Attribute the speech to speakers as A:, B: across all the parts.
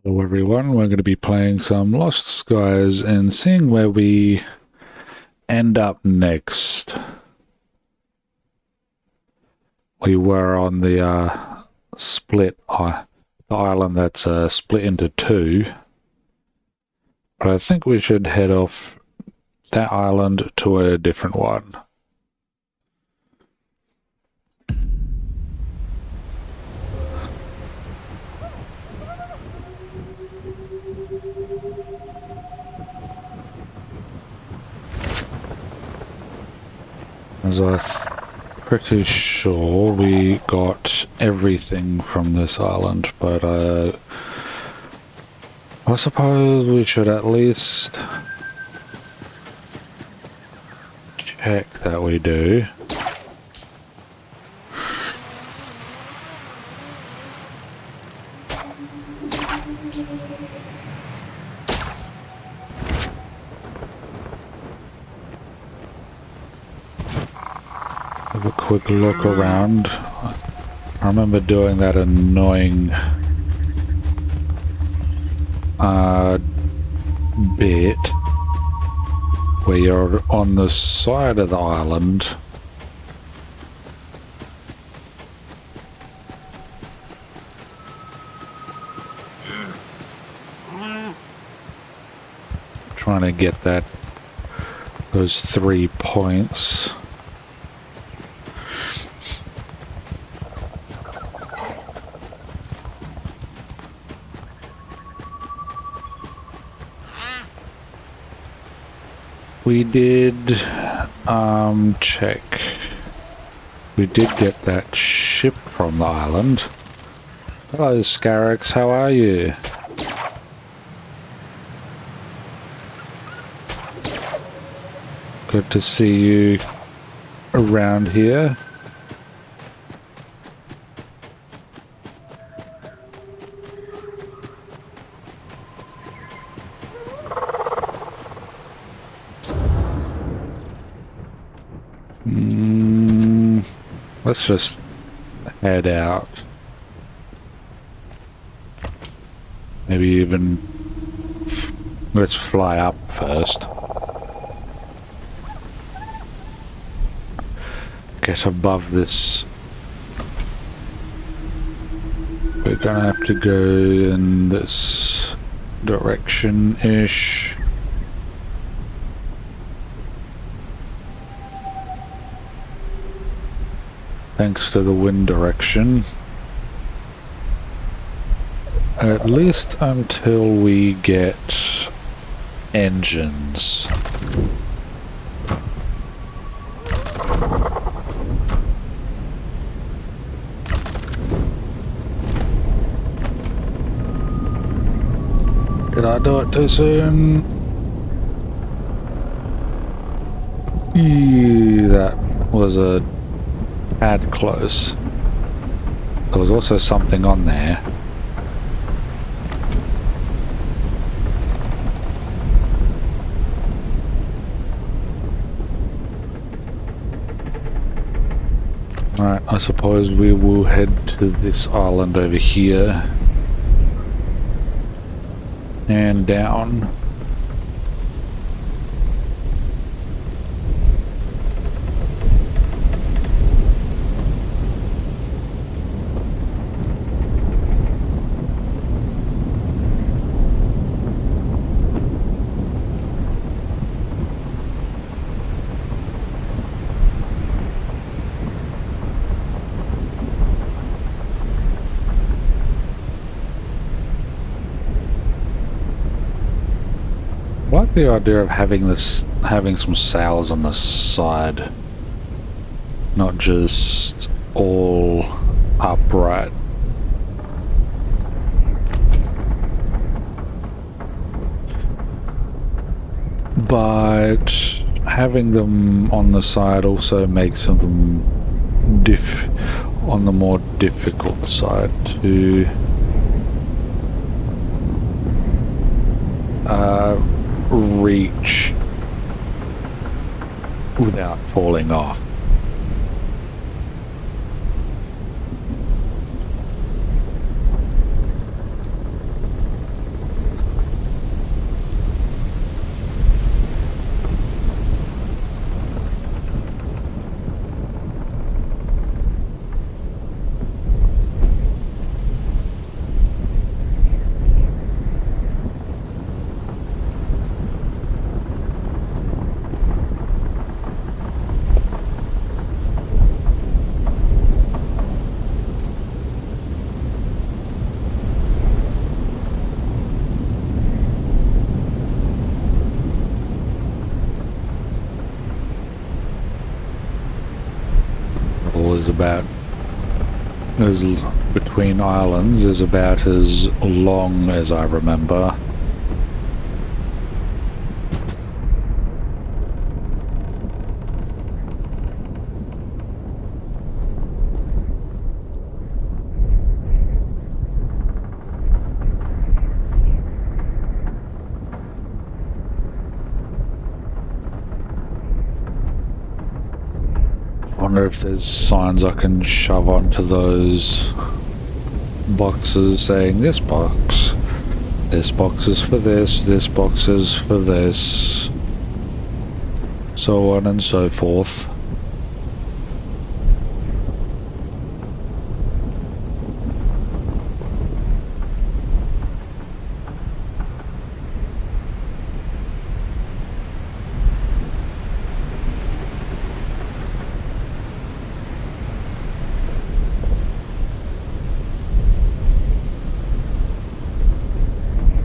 A: Hello everyone, we're going to be playing some Lost Skies and seeing where we end up next. We were on the the island that's split into two. But I think we should head off that island to a different one. As I'm pretty sure we got everything from this island, but I suppose we should at least check that we do. Have a quick look around. I remember doing that annoying bit where you're on the side of the island trying to get those 3 points. We did check. We did get that ship from the island. Hello, Scarix, how are you? Good to see you around here. Let's just head out. Maybe even let's fly up first. Get above this. We're gonna have to go in this direction-ish. Thanks to the wind direction. At least until we get engines. Did I do it too soon? That was a tad close. There was also something on there. Alright, I suppose we will head to this island over here. And down. I like the idea of having some sails on the side, not just all upright. But having them on the side also makes them on the more difficult side to reach without falling off. about as between islands is about as long as I remember. I wonder if there's signs I can shove onto those boxes saying this box is for this box is for this, so on and so forth.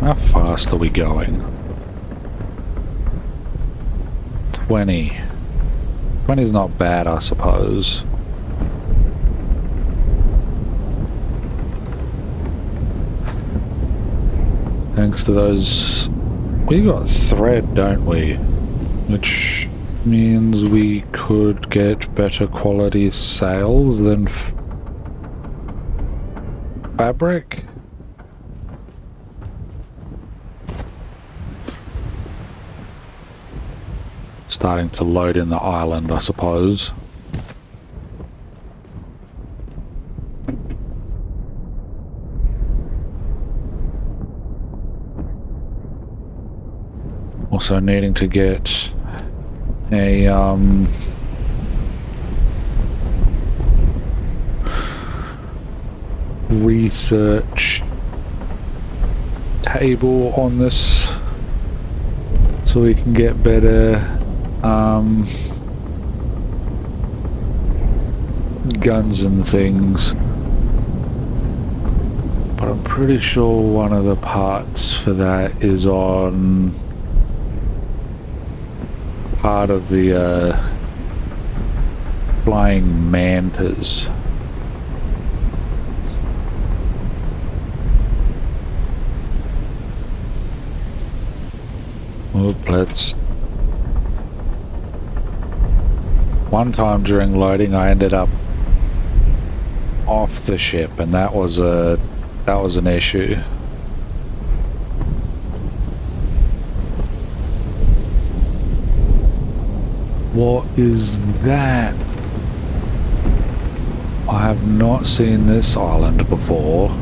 A: How fast are we going? 20. 20 is not bad, I suppose. Thanks to those... We got thread, don't we? Which means we could get better quality sails than fabric? Starting to load in the island, I suppose. Also needing to get a research table on this so we can get better guns and things, but I'm pretty sure one of the parts for that is on part of the flying mantas. Oop, let's... One time during loading I ended up off the ship, and that was an issue. What is that? I have not seen this island before.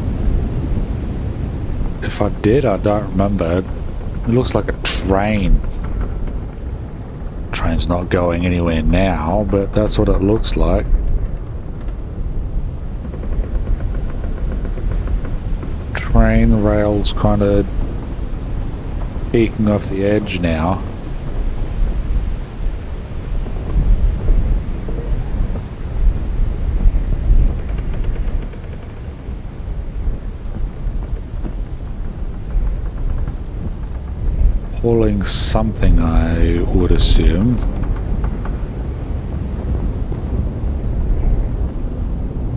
A: If I did, I don't remember. It looks like a train. Train's not going anywhere now, but that's what it looks like. Train rails kind of peeking off the edge now. Hauling something, I would assume.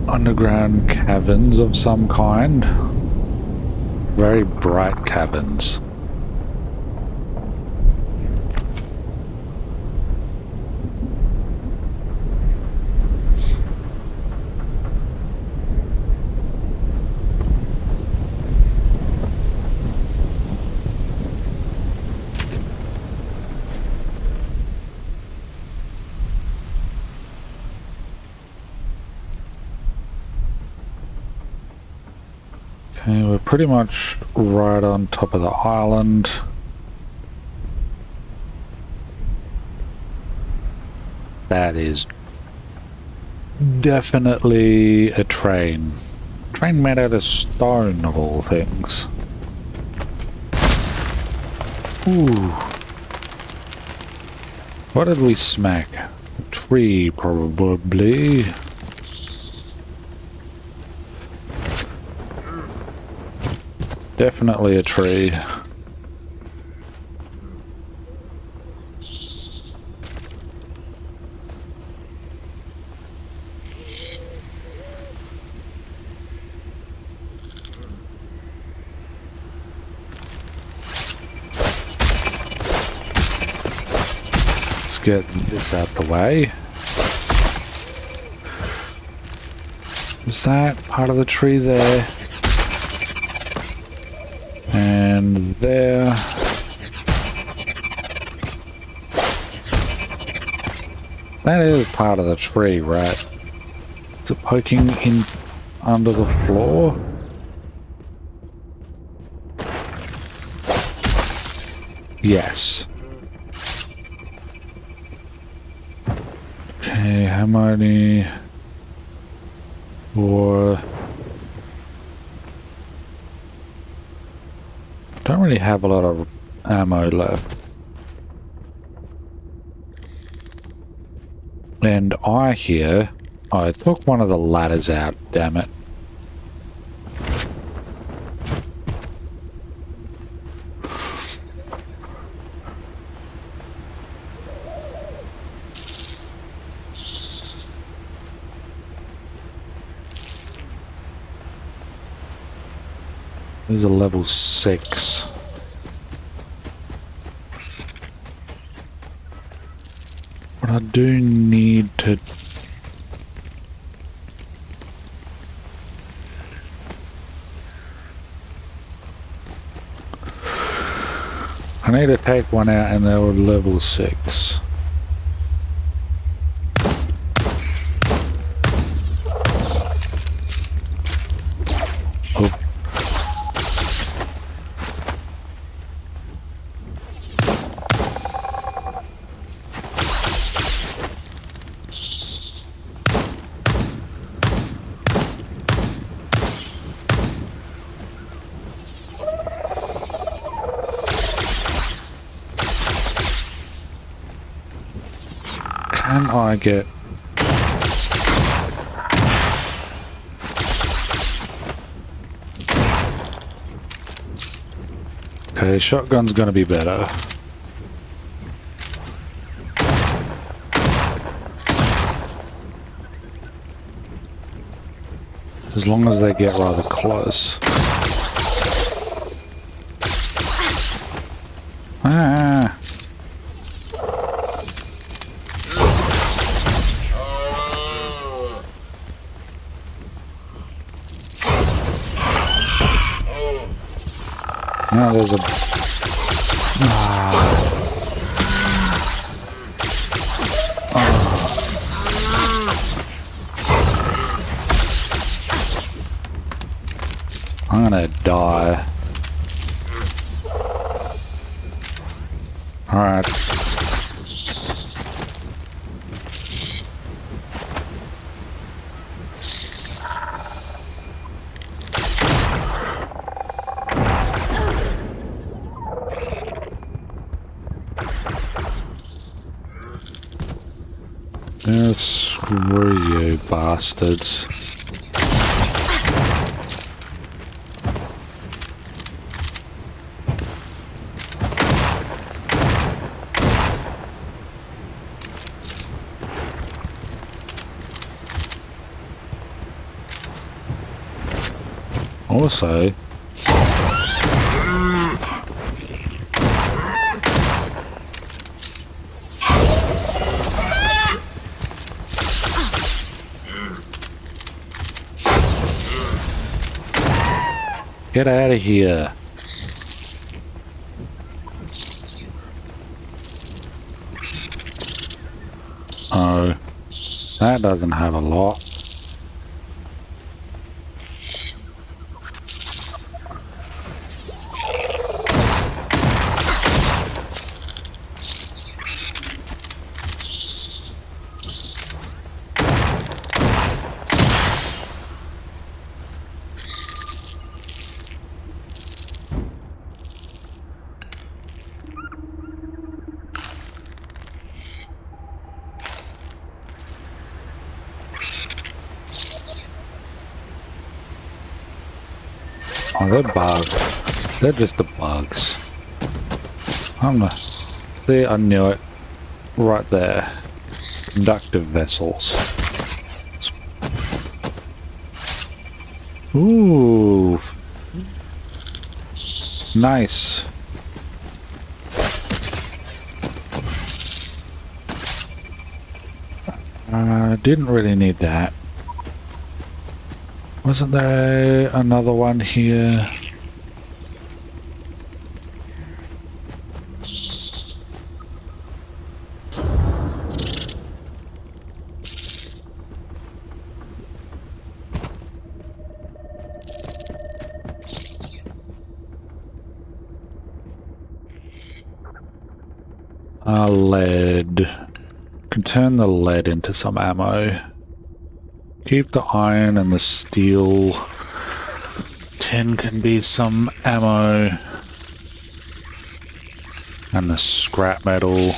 A: Underground caverns of some kind. Very bright caverns. Okay, we're pretty much right on top of the island. That is definitely a train. Train made out of stone, of all things. Ooh. What did we smack? A tree, probably. Definitely a tree. Let's get this out the way. Is that part of the tree there? And there. That is part of the tree, right? Is it poking in under the floor? Yes. Okay, how many? Or don't really have a lot of ammo left. And I took one of the ladders out, damn it. There's a level 6. But I do need to... I need to take one out and they were level 6. Oh. Can I get... Okay, shotgun's gonna be better. As long as they get rather close. Ah! Now there's a... I'm gonna die. Alright. Yeah, screw you, bastards. Also, get out of here. Oh, that doesn't have a lot. Oh, they're bugs. They're just the bugs. I'm gonna... See, I knew it. Right there. Conductive vessels. Ooh. Nice. Didn't really need that. Wasn't there another one here? Lead. Can turn the lead into some ammo. Keep the iron and the steel. Tin can be some ammo. And the scrap metal.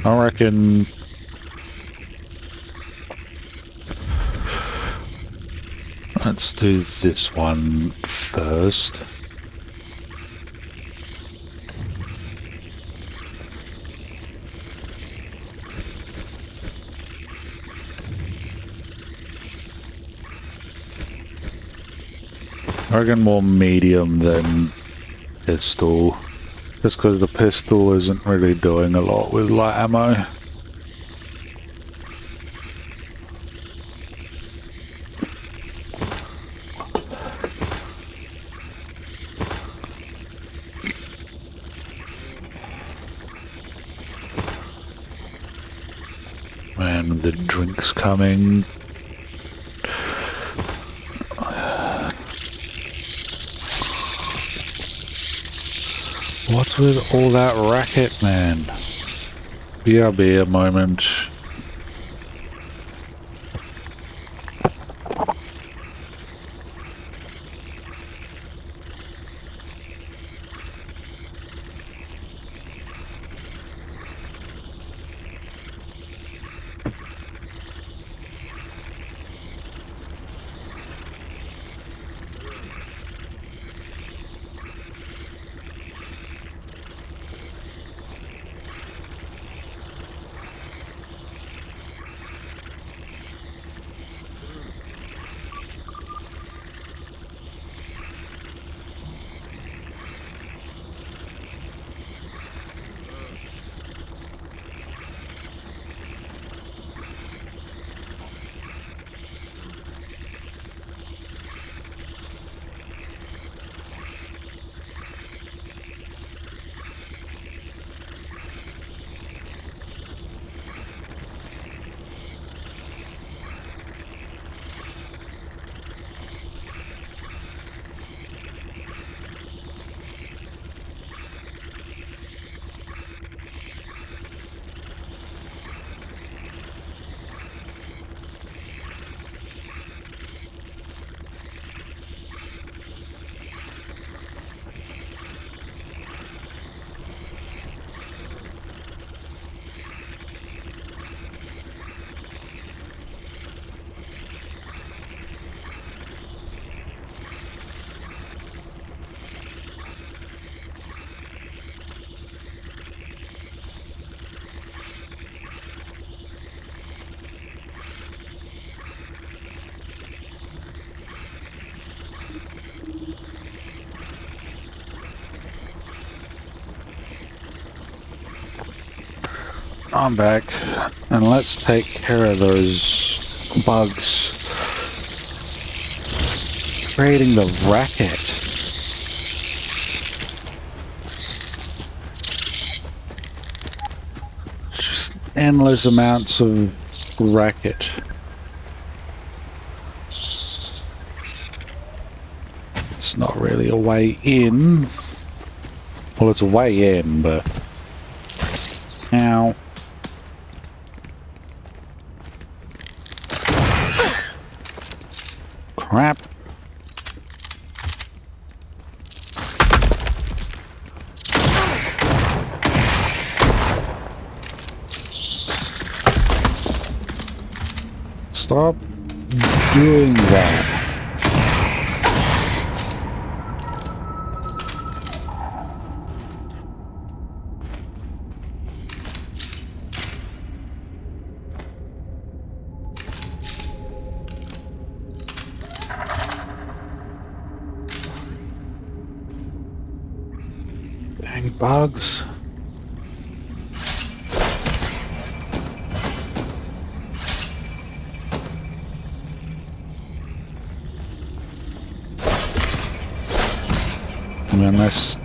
A: I reckon let's do this one first. I reckon more medium than pistol. Just because the pistol isn't really doing a lot with light ammo. Man, the drink's coming. What's with all that racket, man? BRB a moment. I'm back, and let's take care of those bugs creating the racket. Just endless amounts of racket. It's not really a way in. Well, it's a way in, but... Ow. Crap. Stop doing that. Dang bugs. I mean, this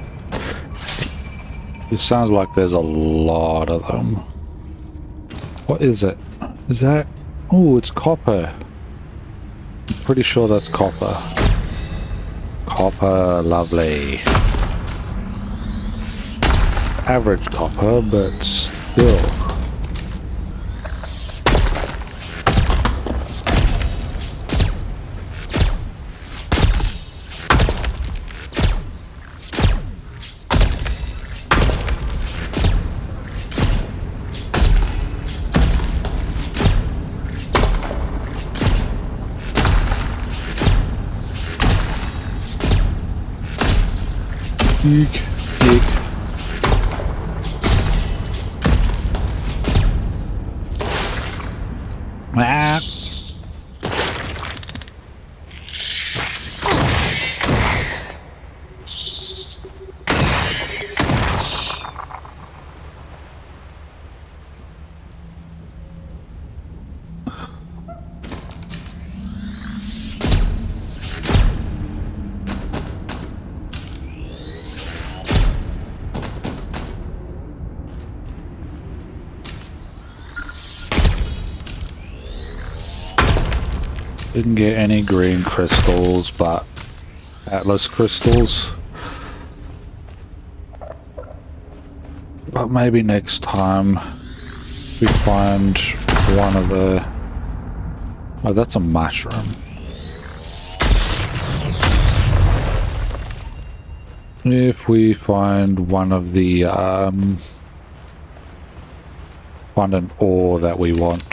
A: sounds like there's a lot of them. What is it? Is that... Oh, it's copper. I'm pretty sure that's copper. Copper, lovely. Average copper, but still. Eek, eek. Ah. Didn't get any green crystals, but Atlas crystals. But maybe next time we find one of the... Oh, that's a mushroom. If we find one of the... find an ore that we want.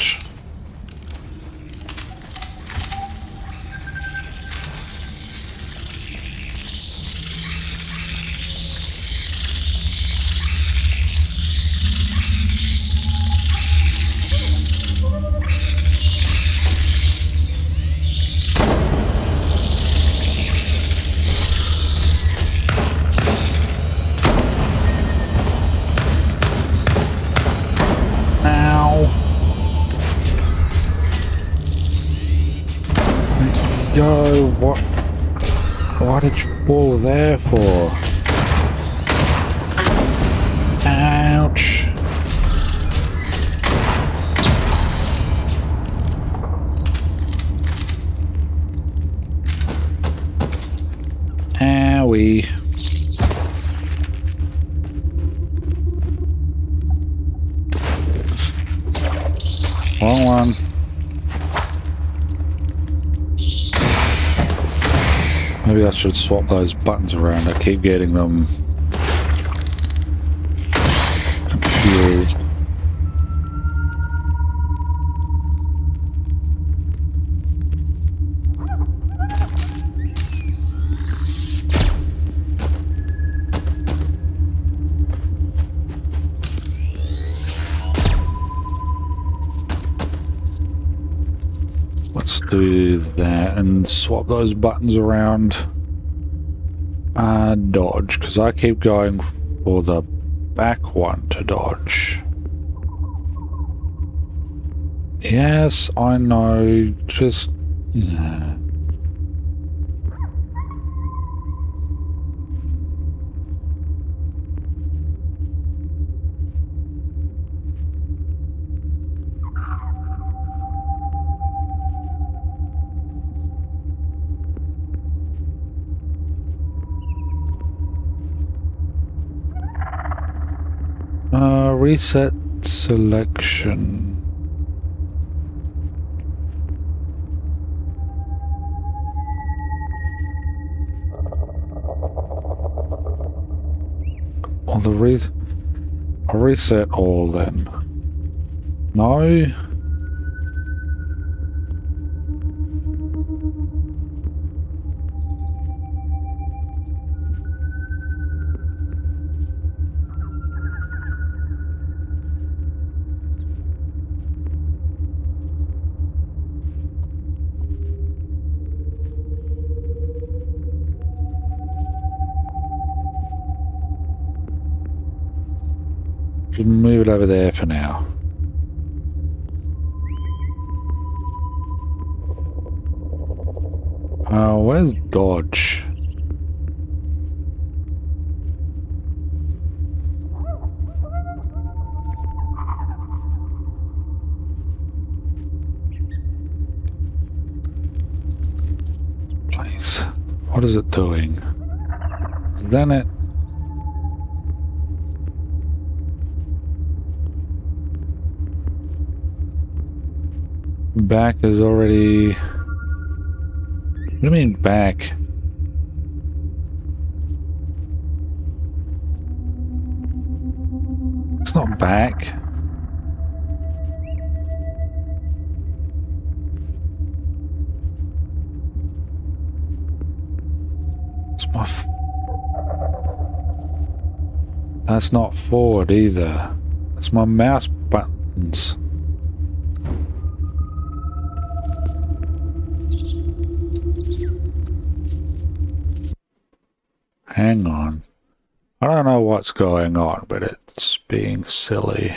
A: Yo, what did you fall there for? Ouch. Owie. Wrong one. Maybe I should swap those buttons around. I keep getting them confused. Let's do that and swap those buttons around. Dodge, because I keep going for the back one to dodge. Yes, I know, just... reset selection. Well, I'll reset all then. No? move it over there for now. Where's Dodge? Place. What is it doing? Then it... Back is already... What do you mean back? It's not back. It's my... That's not forward either. That's my mouse buttons. Hang on. I don't know what's going on, but it's being silly.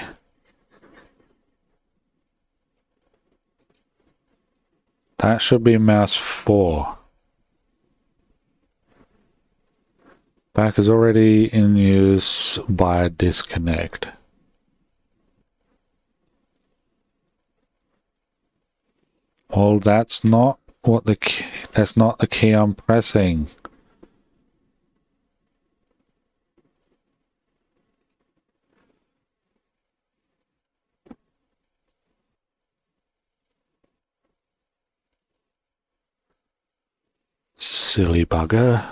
A: That should be mouse 4. Back is already in use by disconnect. Well, that's not what the key, that's not the key I'm pressing. Silly bugger.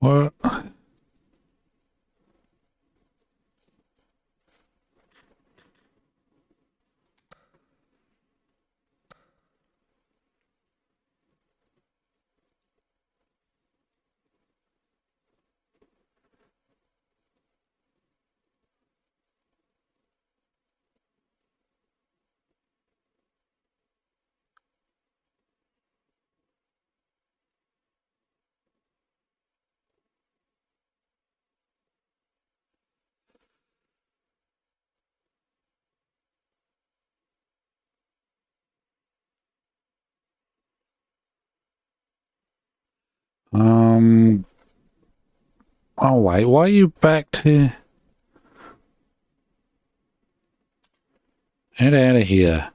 A: What? Oh wait, why are you back to... Get out of here.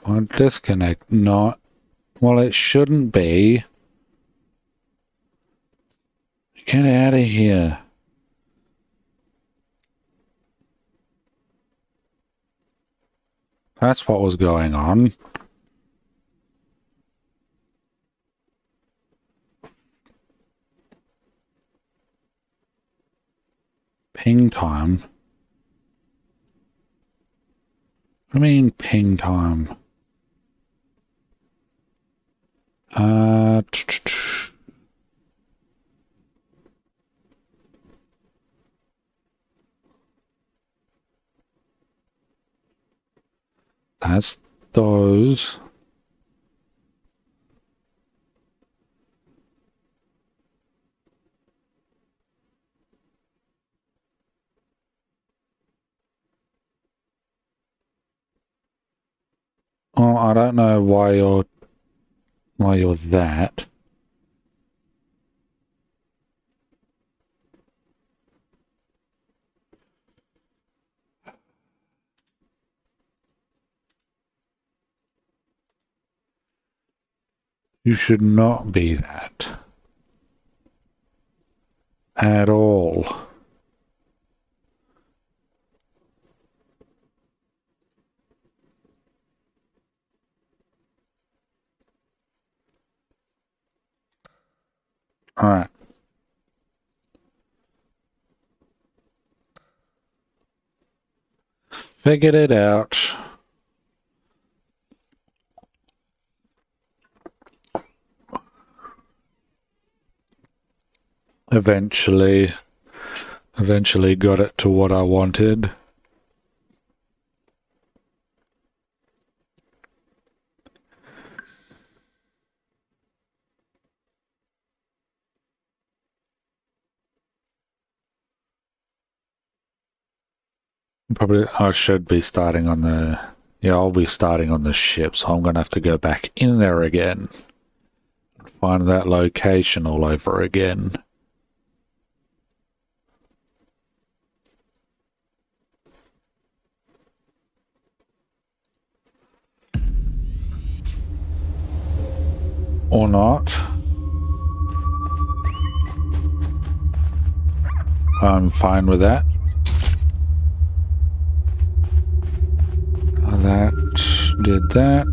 A: Well, disconnect, not... Well, it shouldn't be. Get out of here. That's what was going on. Ping time. What do you mean ping time? That's those. Oh, I don't know why you're that. You should not be that. At all. Alright. Figured it out. Eventually got it to what I wanted. Probably I should be starting on the... Yeah, I'll be starting on the ship, so I'm going to have to go back in there again. Find that location all over again. Or not. I'm fine with that. That did that.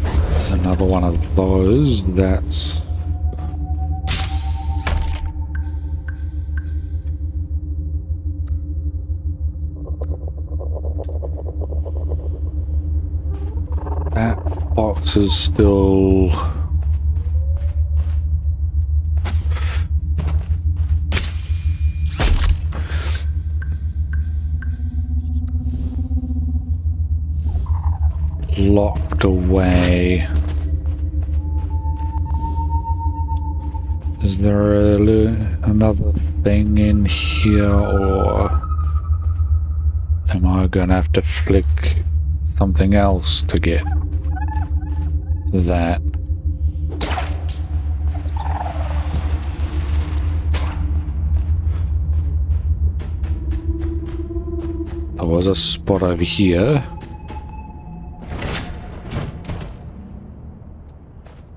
A: There's another one of those. That's... That box is still... locked away. Is there another thing in here, or am I gonna have to flick something else to get that? There was a spot over here.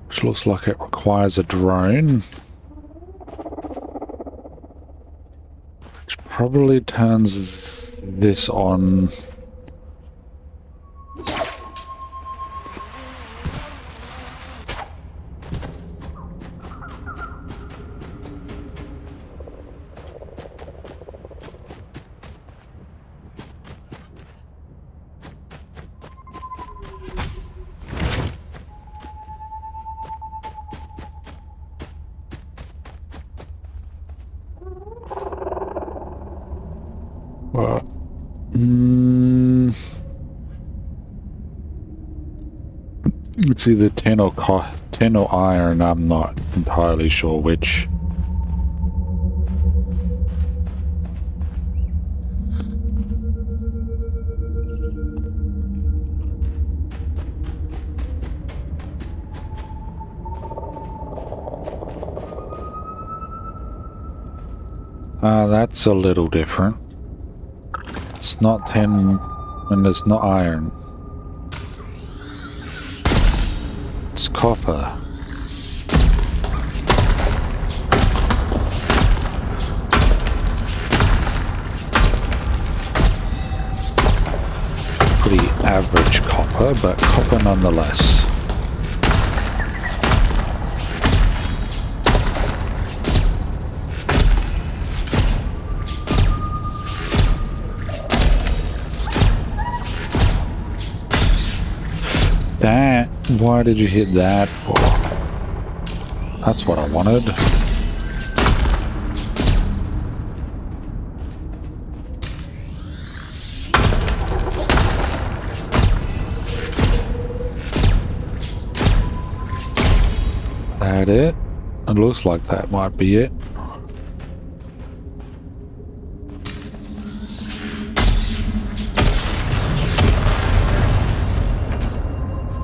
A: Which looks like it requires a drone. Which probably turns this on. It's either tin or iron. I'm not entirely sure which. That's a little different. It's not tin and it's not iron. It's copper. Pretty average copper, but copper nonetheless. That, why did you hit that for? That's what I wanted. That it? It looks like that might be it.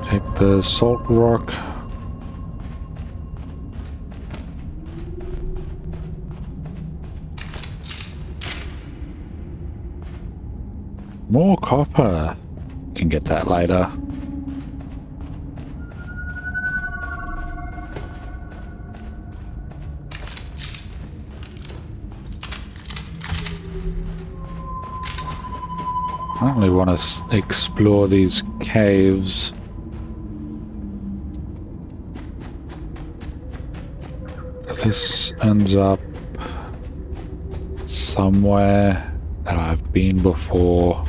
A: Take the salt rock. More copper. Can get that later. I only want to explore these caves. This ends up somewhere that I've been before.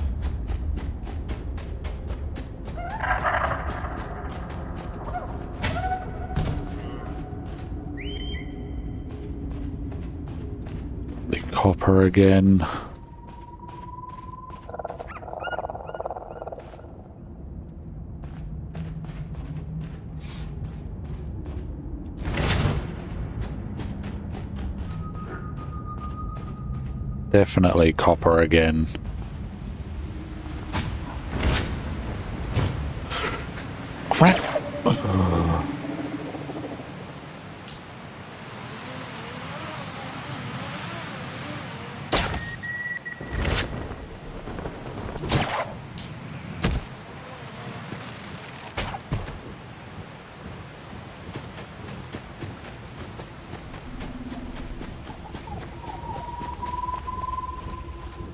A: The copper again. Definitely copper again. Crap!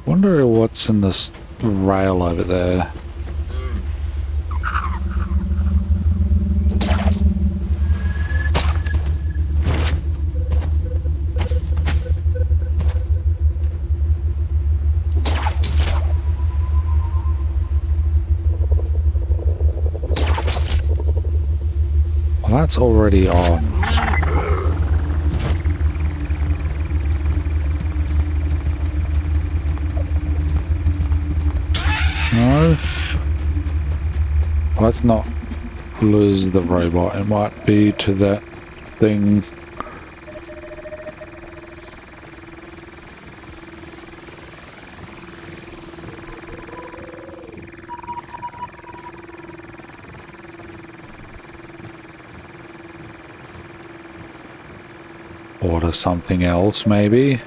A: Wonder what's in this rail over there. Well, that's already on. No. Let's not lose the robot. It might be to that thing. Or to something else, maybe.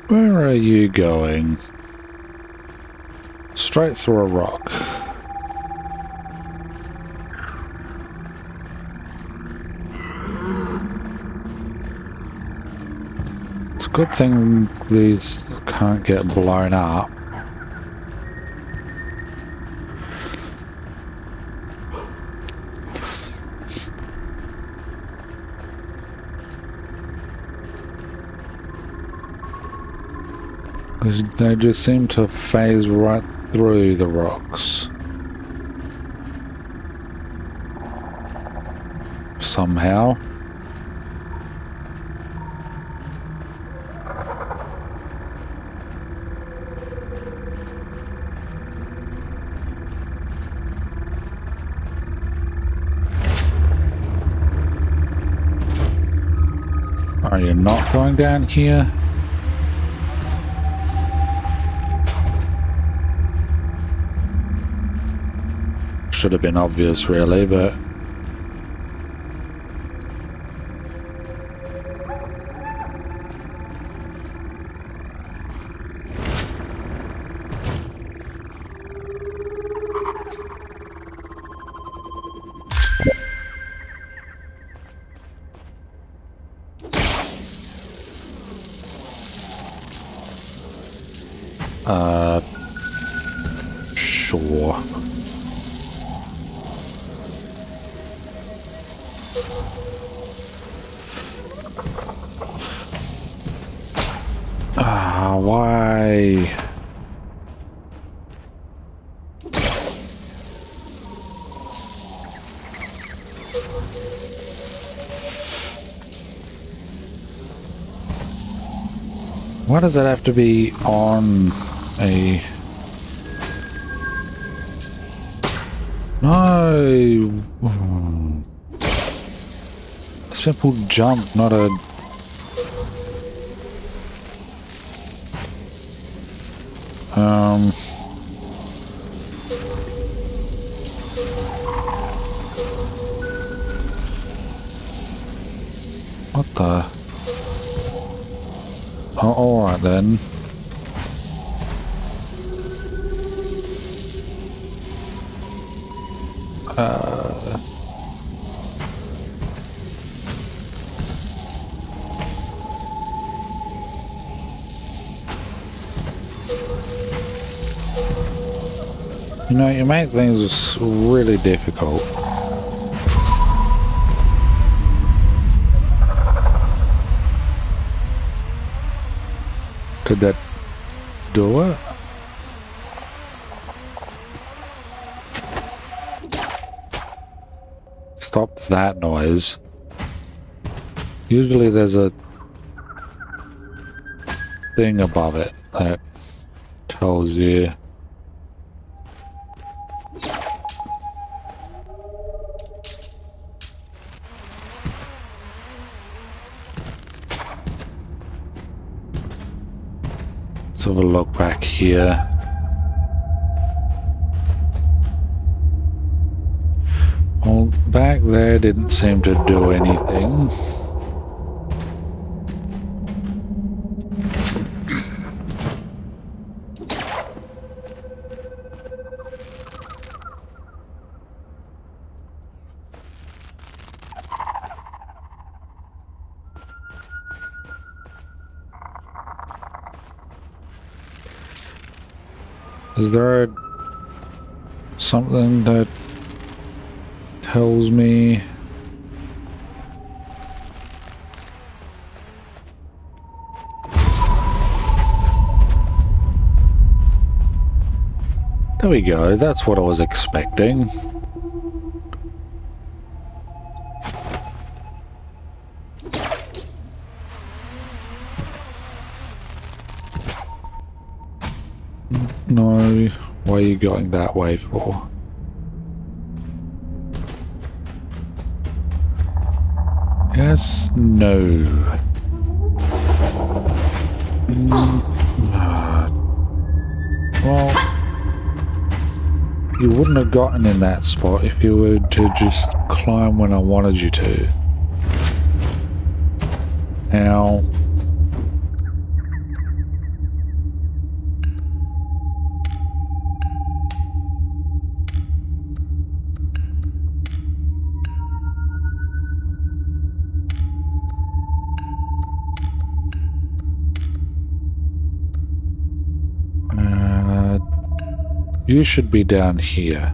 A: Where are you going? Straight through a rock. It's a good thing these can't get blown up. They just seem to phase right through the rocks. Somehow. Are you not going down here? Should have been obvious, really, but sure. Why? Why does it have to be on a... No! A simple jump, not a... What the? Oh, alright then. You know, you make things really difficult. Did that do it? Stop that noise. Usually there's a thing above it that tells you. Let's have a look back here. Well, back there didn't seem to do anything. Is there something that tells me there we go, that's what I was expecting. No, why are you going that way for? Yes, no. Well, you wouldn't have gotten in that spot if you were to just climb when I wanted you to. Now, you should be down here.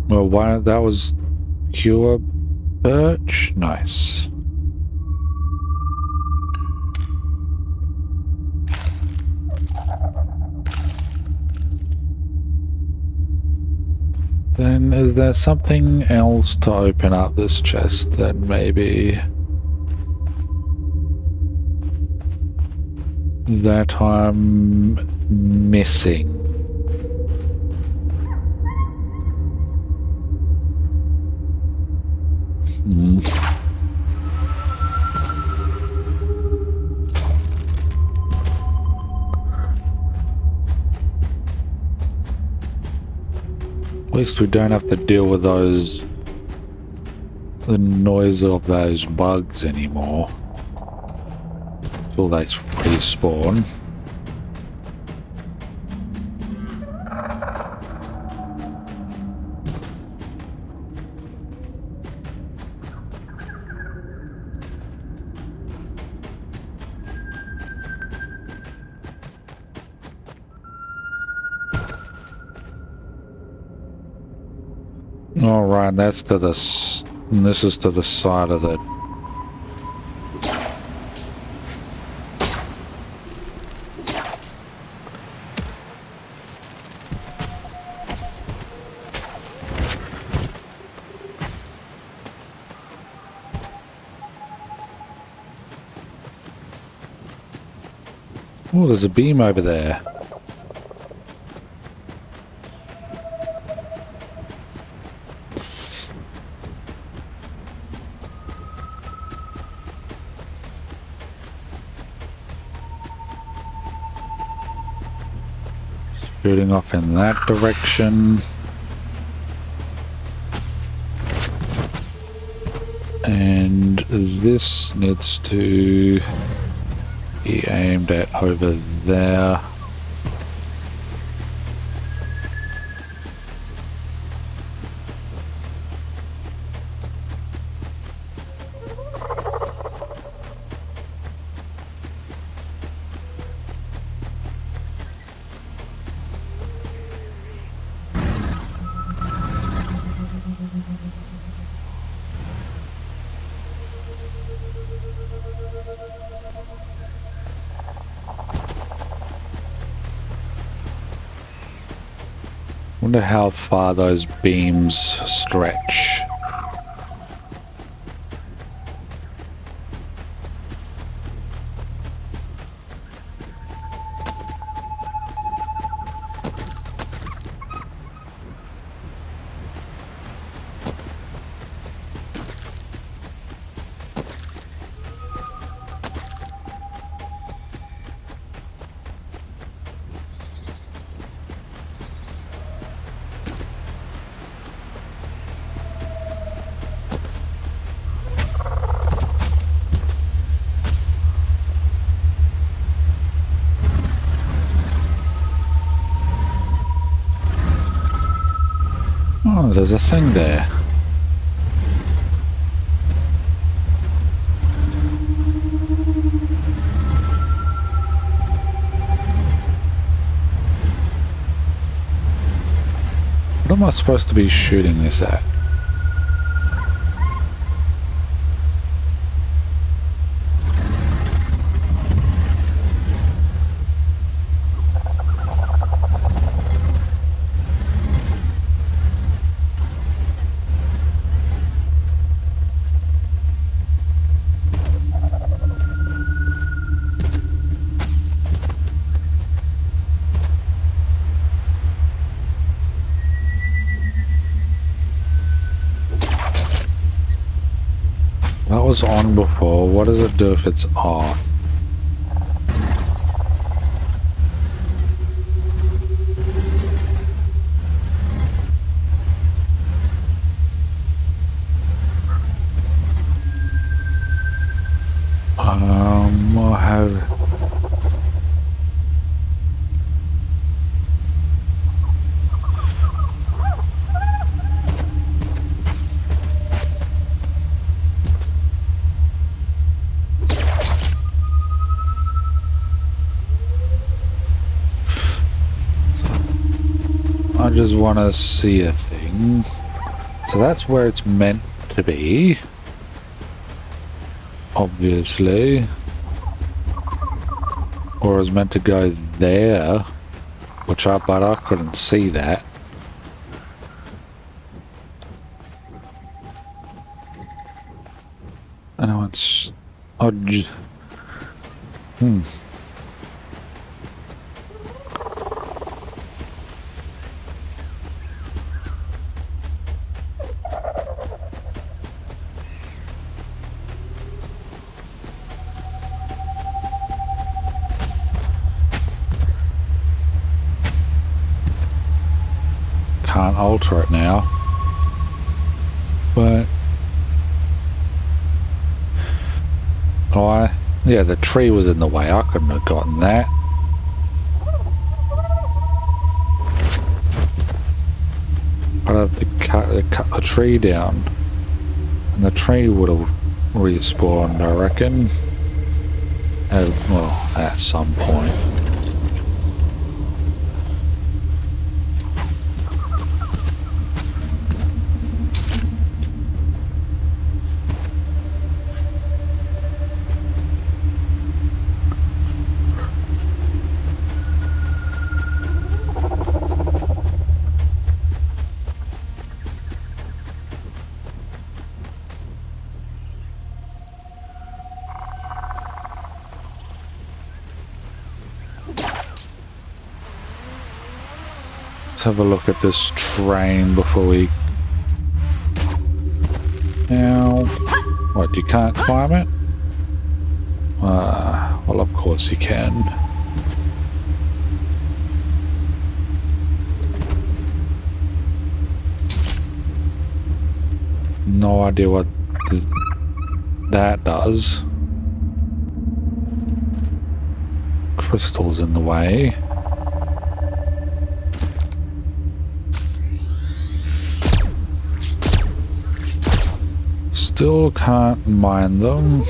A: Well, why that was pure birch? Nice. Then is there something else to open up this chest that maybe that I'm missing? At least we don't have to deal with the noise of those bugs anymore. Until they respawn. All right, that's to the. This is to the side of it. Oh, there's a beam over there. shooting off in that direction. And this needs to be aimed at over there. Wonder how far those beams stretch. Oh, there's a thing there. What am I supposed to be shooting this at? That was on before. What does it do if it's off? I have... I just want to see a thing. So that's where it's meant to be. Obviously. Or it was meant to go there. But I couldn't see that. I know it's... Can't alter it now, but yeah, the tree was in the way. I couldn't have gotten that. I'd have to cut the tree down, and the tree would have respawned, I reckon. Well, at some point. Let's have a look at this train before we... Now... What, you can't climb it? Well, of course you can. no idea what that does. Crystals in the way. Still can't mine them.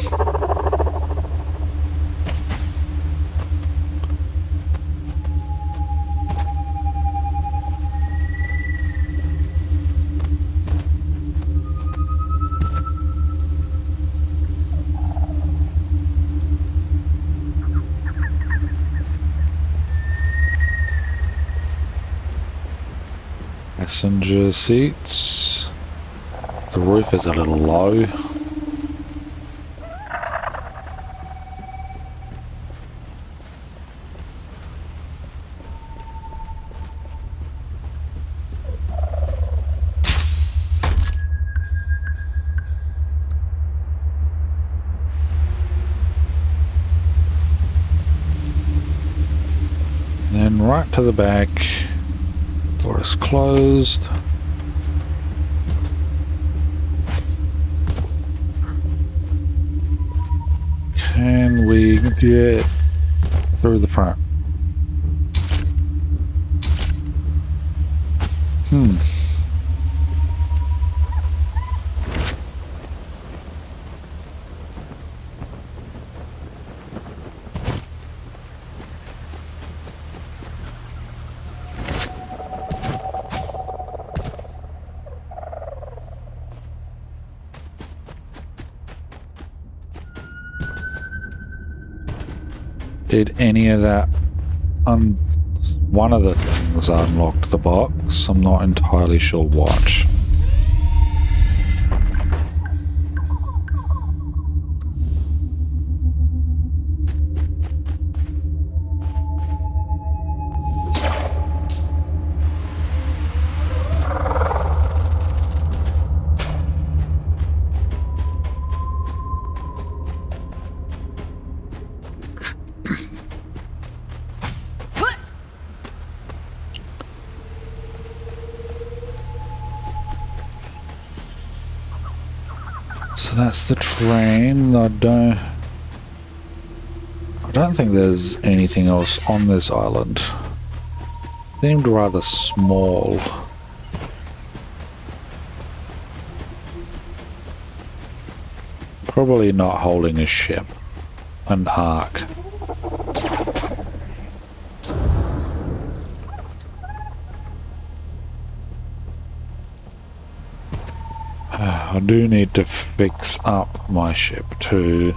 A: Passenger seats. The roof is a little low. Then right to the back. Door is closed. Can we get through the front? Did any of that one of the things unlocked the box? I'm not entirely sure what. So that's the train. I don't think there's anything else on this island. Seemed rather small. Probably not holding a ship. An ark. I do need to fix up my ship too.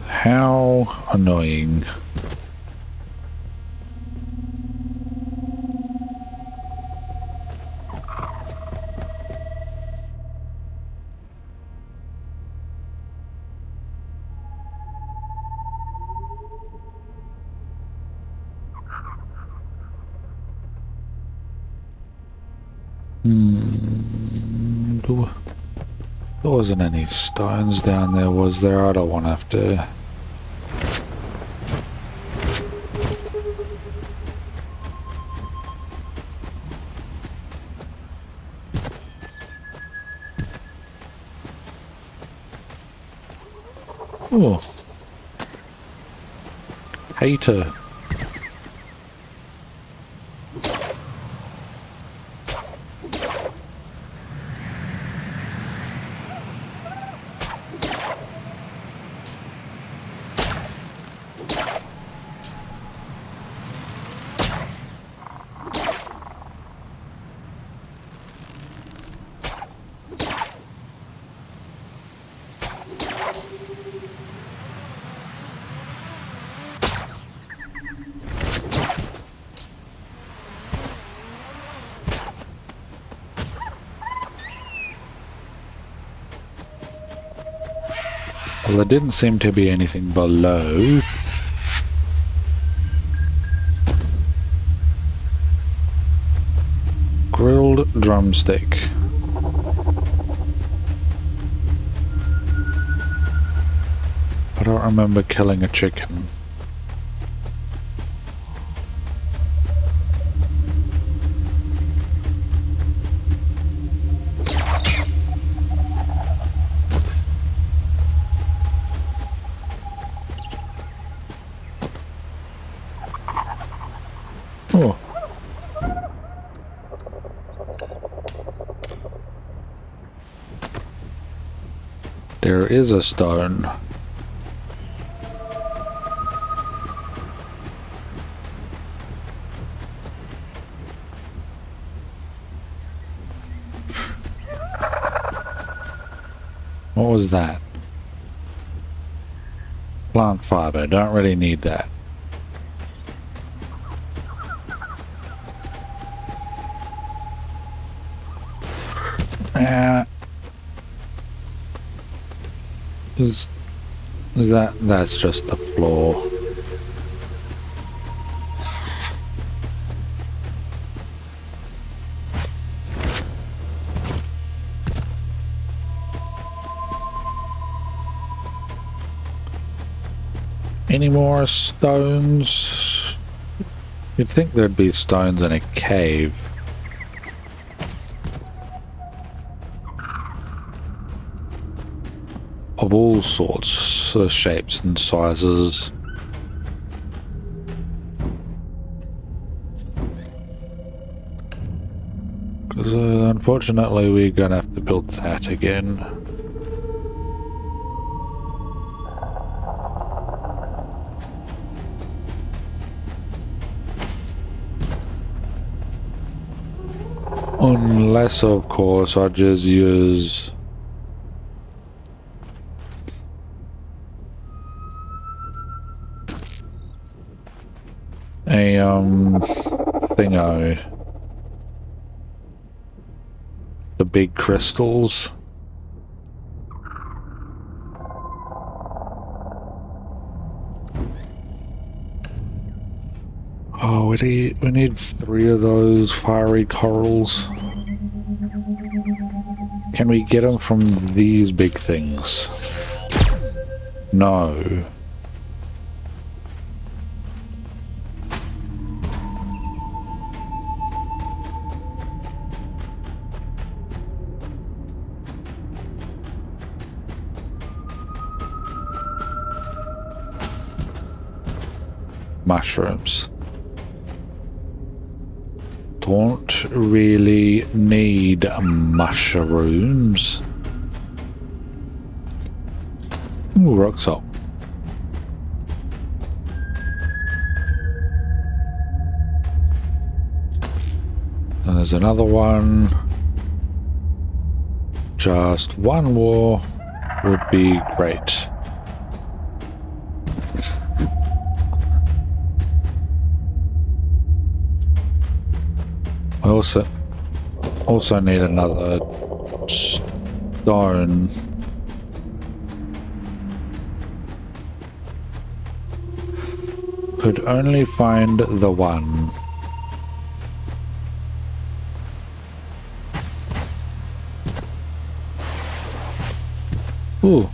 A: How annoying. There wasn't any stones down there, was there? I don't want to have to... Oh. Hater. Well, there didn't seem to be anything below. Grilled drumstick. I don't remember killing a chicken. There is a stone. What was that? Plant fiber. Don't really need that. That's just the floor. Any more stones? You'd think there'd be stones in a cave. Of all sorts of shapes and sizes. Because unfortunately we're gonna have to build that again. Unless, of course, I just use a thingo, the big crystals. Oh, we need 3 of those fiery corals. Can we get them from these big things? No. Mushrooms. Don't really need mushrooms. Ooh, rock salt. And there's another one. Just one more would be great. I also need another stone. Could only find the one. Ooh,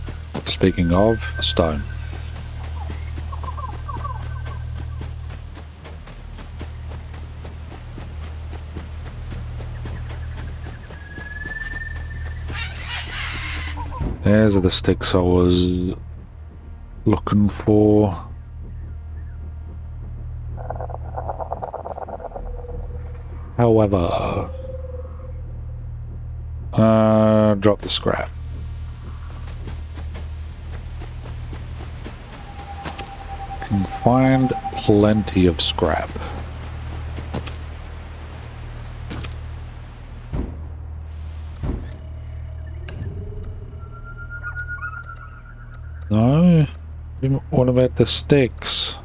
A: speaking of stone. There's the sticks I was looking for. However, drop the scrap. Can find plenty of scrap. No? What about the sticks?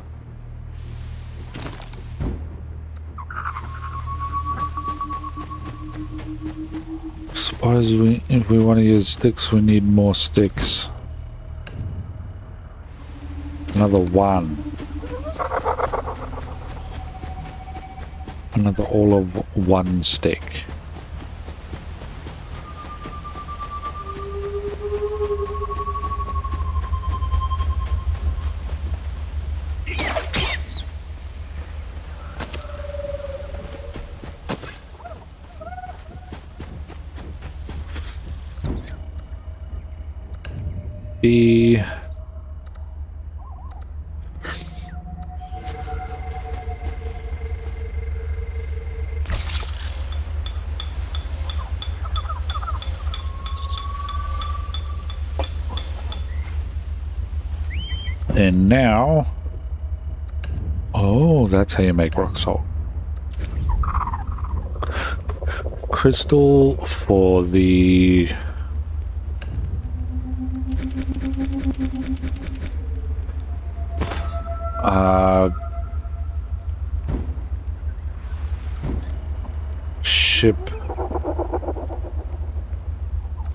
A: Suppose if we want to use sticks, we need more sticks. Another one. Another all of one stick. B. And now... Oh, that's how you make rock salt. Crystal for the...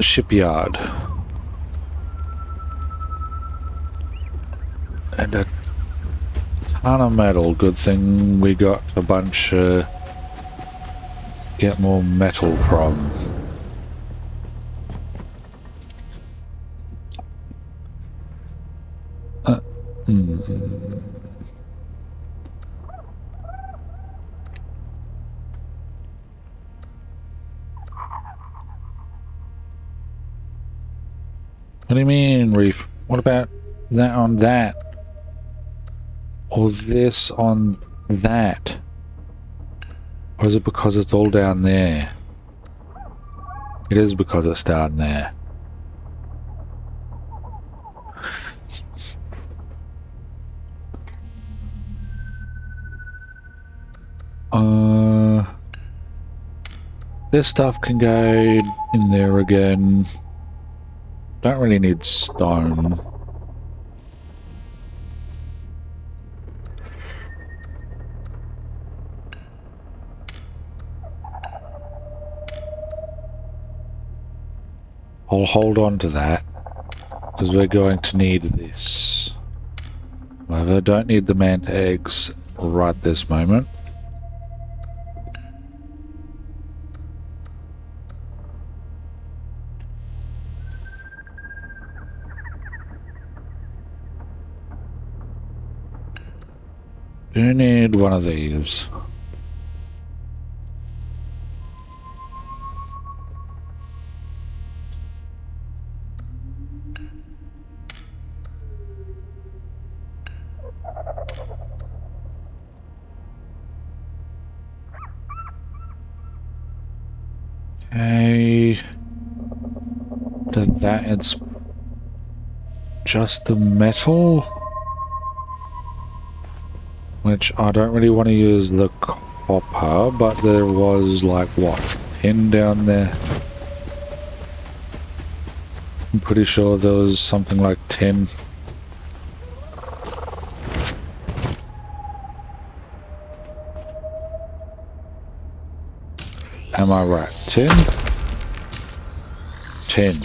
A: shipyard. And a ton of metal. Good thing we got a bunch get more metal from. What do you mean, Reef? What about that on that? Or this on that? Or is it because it's all down there? It is because it's down there. This stuff can go in there again. Don't really need stone. I'll hold on to that, because we're going to need this. However, I don't need the manta eggs right this moment. Do need one of these. Okay. Did that, it's just the metal, which I don't really want to use the copper, but there was like what, 10 down there? I'm pretty sure there was something like 10. Am I right? 10? 10.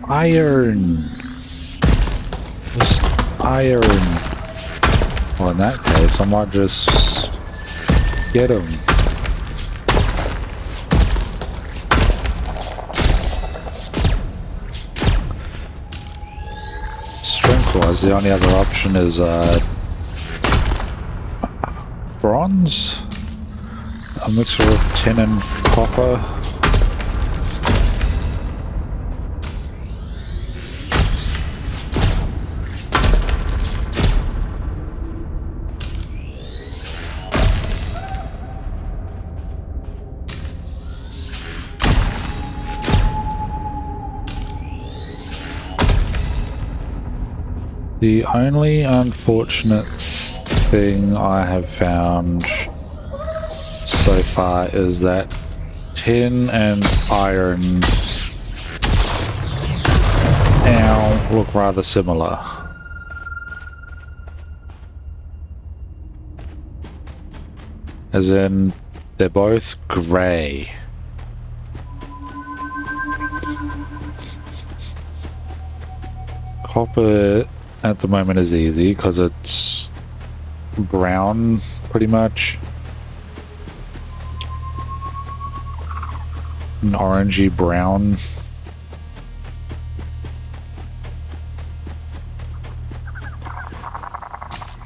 A: Iron! What's iron? Well, in that case, I might just get them. Strength-wise, the only other option is bronze. A mixture of tin and copper. The only unfortunate thing I have found so far is that tin and iron now look rather similar. As in, they're both grey. Copper at the moment is easy because it's brown pretty much. An orangey brown.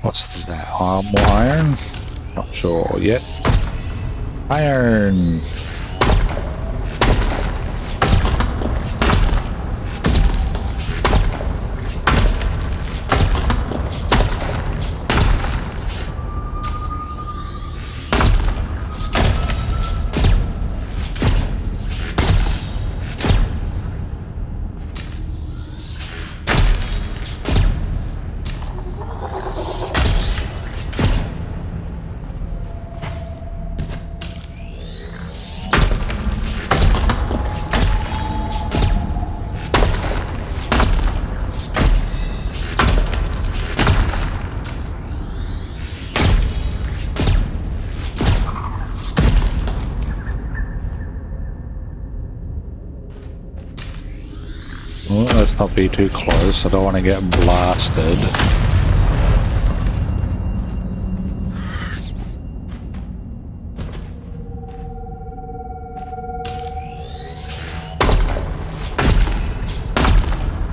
A: What's that? More iron? Not sure yet. Iron! Well, let's not be too close. I don't want to get blasted.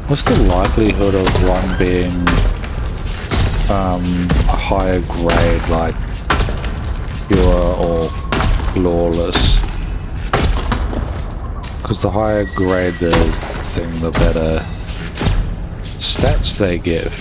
A: What's the likelihood of one being a higher grade, like pure or flawless? Because the higher grade the thing, the better stats they give.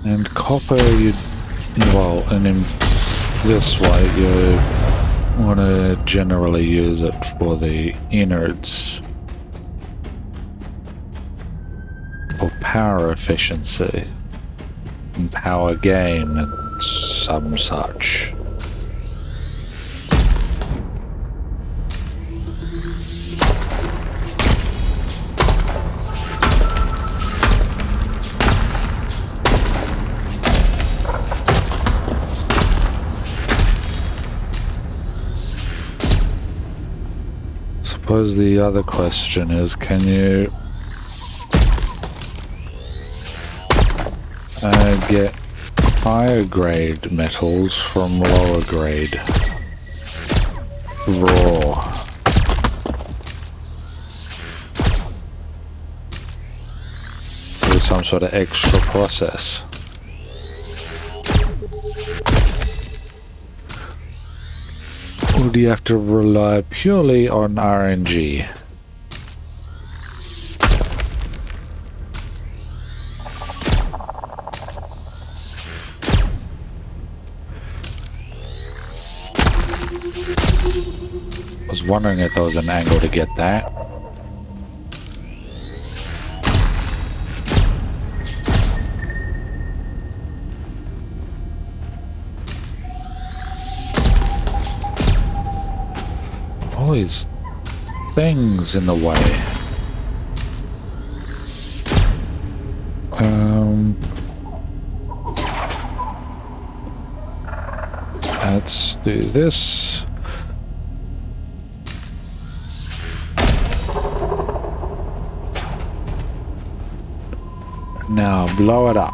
A: And copper, and in this way, you want to generally use it for the innards for power efficiency and power gain and some such. Suppose the other question is, can you get higher grade metals from lower grade raw? Through some sort of extra process. Or do you have to rely purely on RNG? I was wondering if there was an angle to get that. All these things in the way. Let's do this. Now blow it up.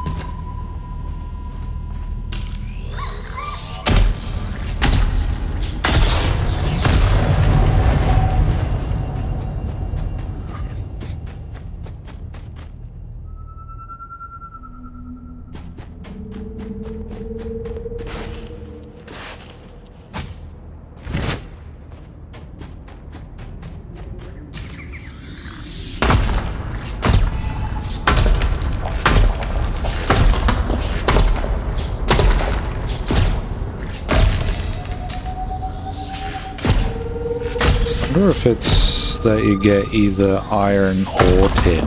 A: I wonder if it's that you get either iron or tin,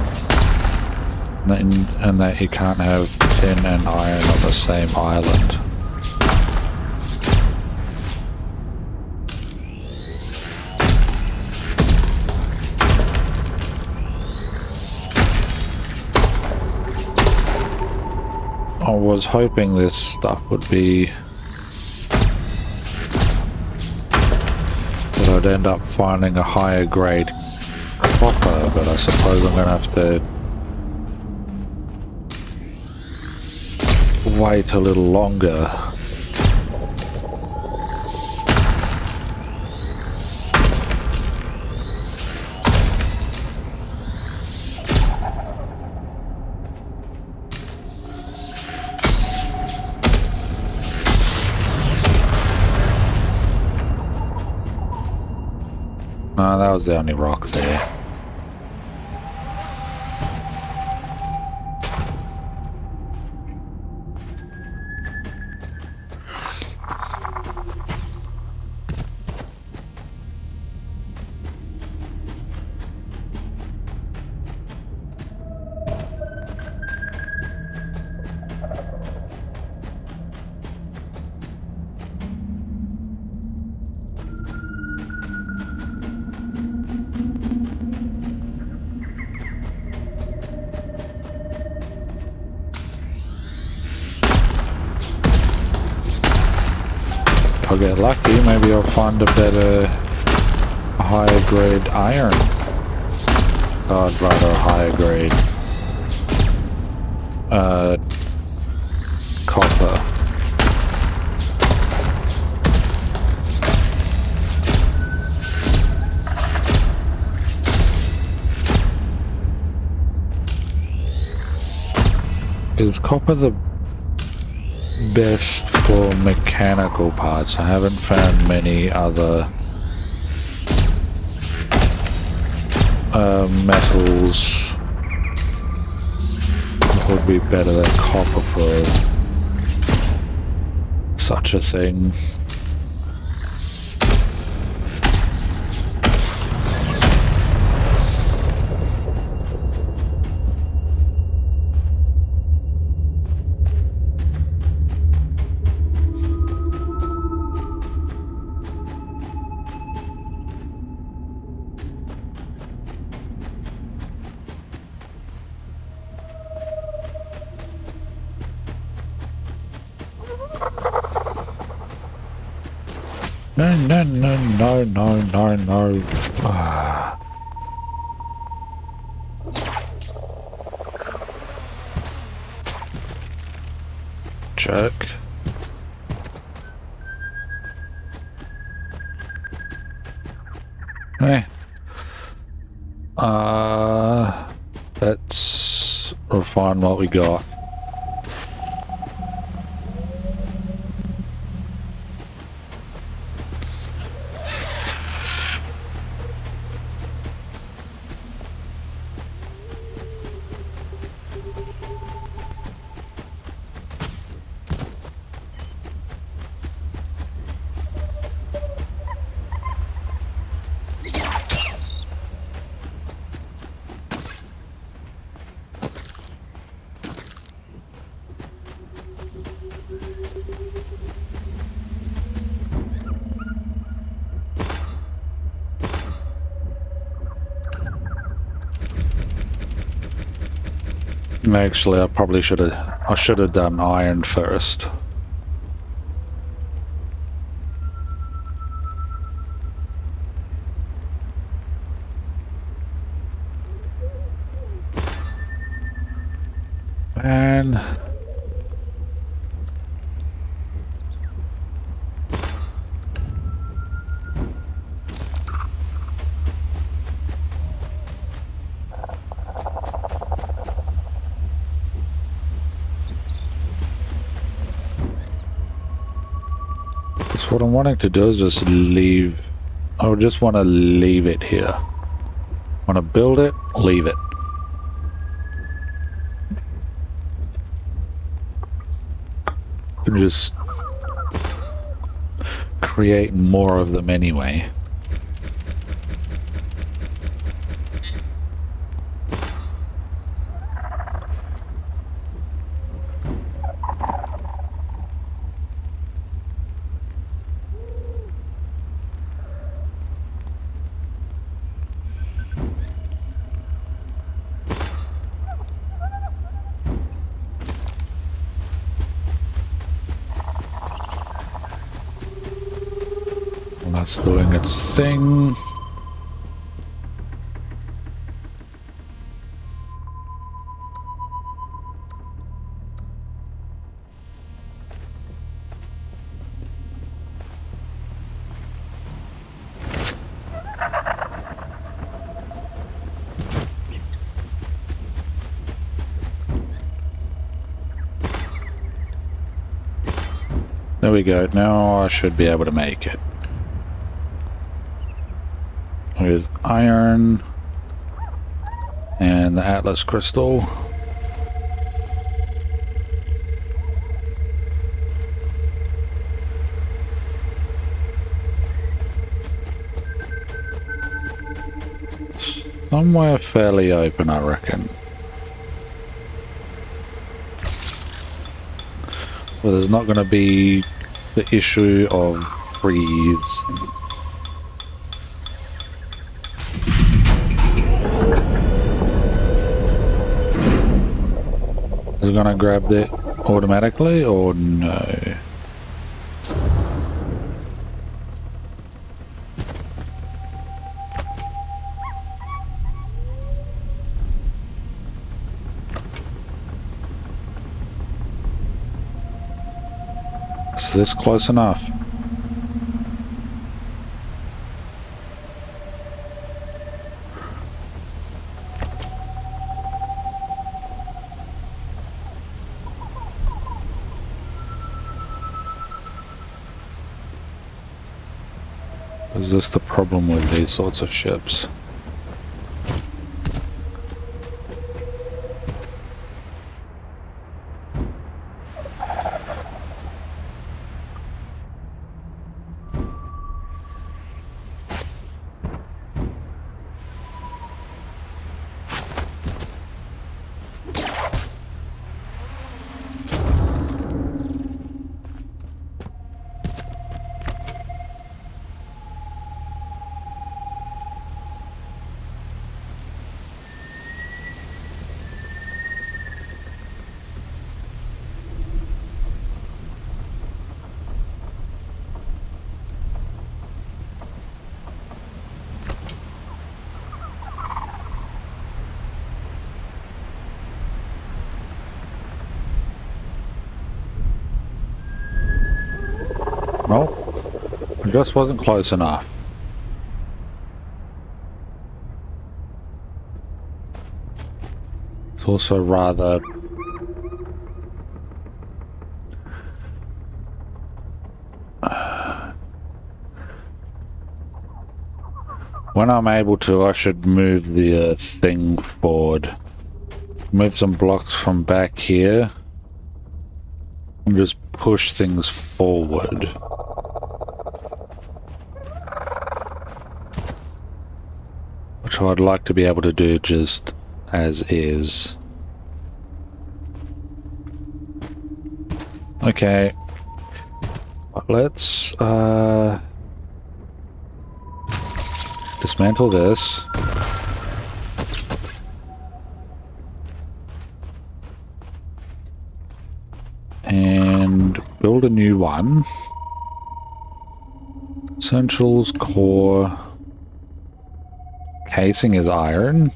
A: and that you can't have tin and iron on the same island. I was hoping this stuff would be that I'd end up finding a higher grade copper, but I suppose I'm going to have to wait a little longer. No, that was the only rock there. I get lucky, maybe I'll find a better, higher grade iron. I'd rather a higher grade copper. Is copper the best for mechanical parts? I haven't found many other metals that would be better than copper for such a thing. No, no, no, no, no, no, no. Ah. Jerk. Hey. Let's refine what we got. Actually, I should have done iron first. And what I'm wanting to do is just leave. I just want to leave it here. Want to build it, leave it. And just create more of them anyway. That's doing its thing. There we go. Now I should be able to make it. With iron and the Atlas crystal. Somewhere fairly open, I reckon. Well, there's not going to be the issue of freeze. Is it gonna grab that automatically or no? Is this close enough? Is this the problem with these sorts of ships? Well, it just wasn't close enough. It's also rather... When I'm able to, I should move the thing forward. Move some blocks from back here. And just push things forward. Which I'd like to be able to do just as is. Okay. Let's dismantle this. And build a new one. Essentials, core. Casing is iron.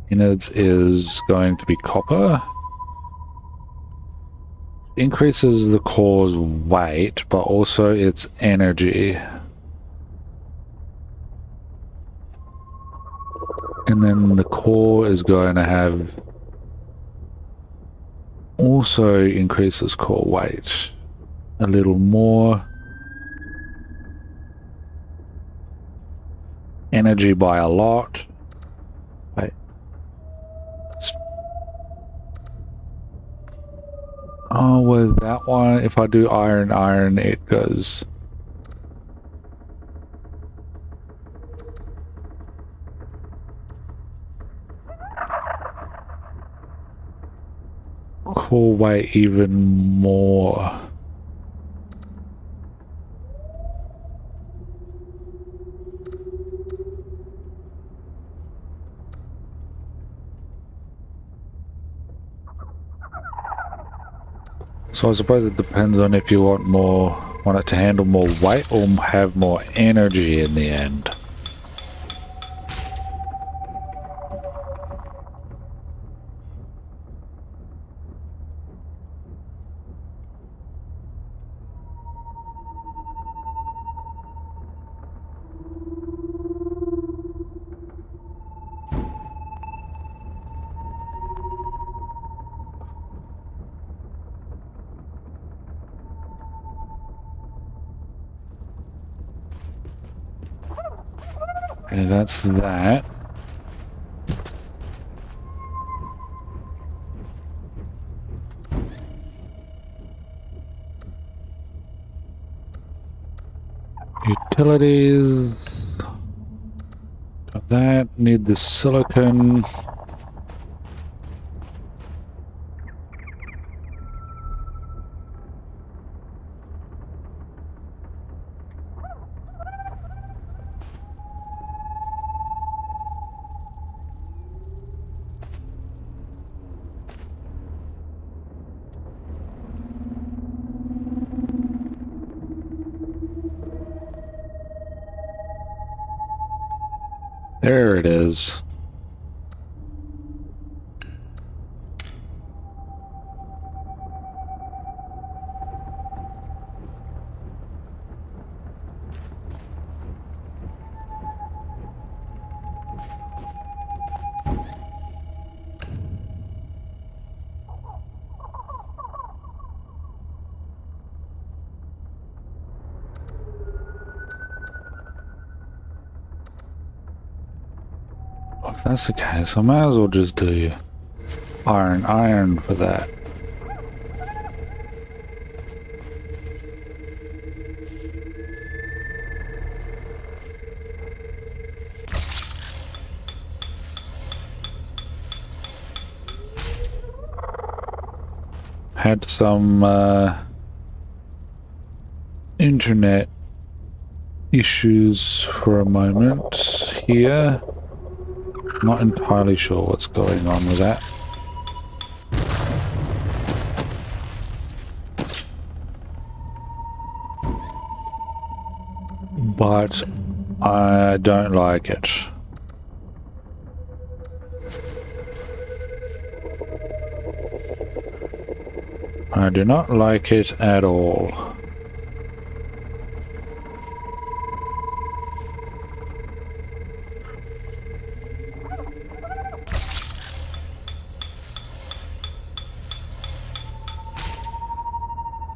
A: Innards is going to be copper. Increases the core's weight, but also its energy. And then the core is going to have... also increases core weight a little more. Energy by a lot. Wait. Oh, well, that one, if I do iron, it goes... core weight even more. So I suppose it depends on if you want it to handle more weight or have more energy in the end. Okay, that's that. Utilities. Got that. Need the silicon. There it is. That's the case. I might as well just do iron for that. Had some internet issues for a moment here. Not entirely sure what's going on with that. But I don't like it. I do not like it at all.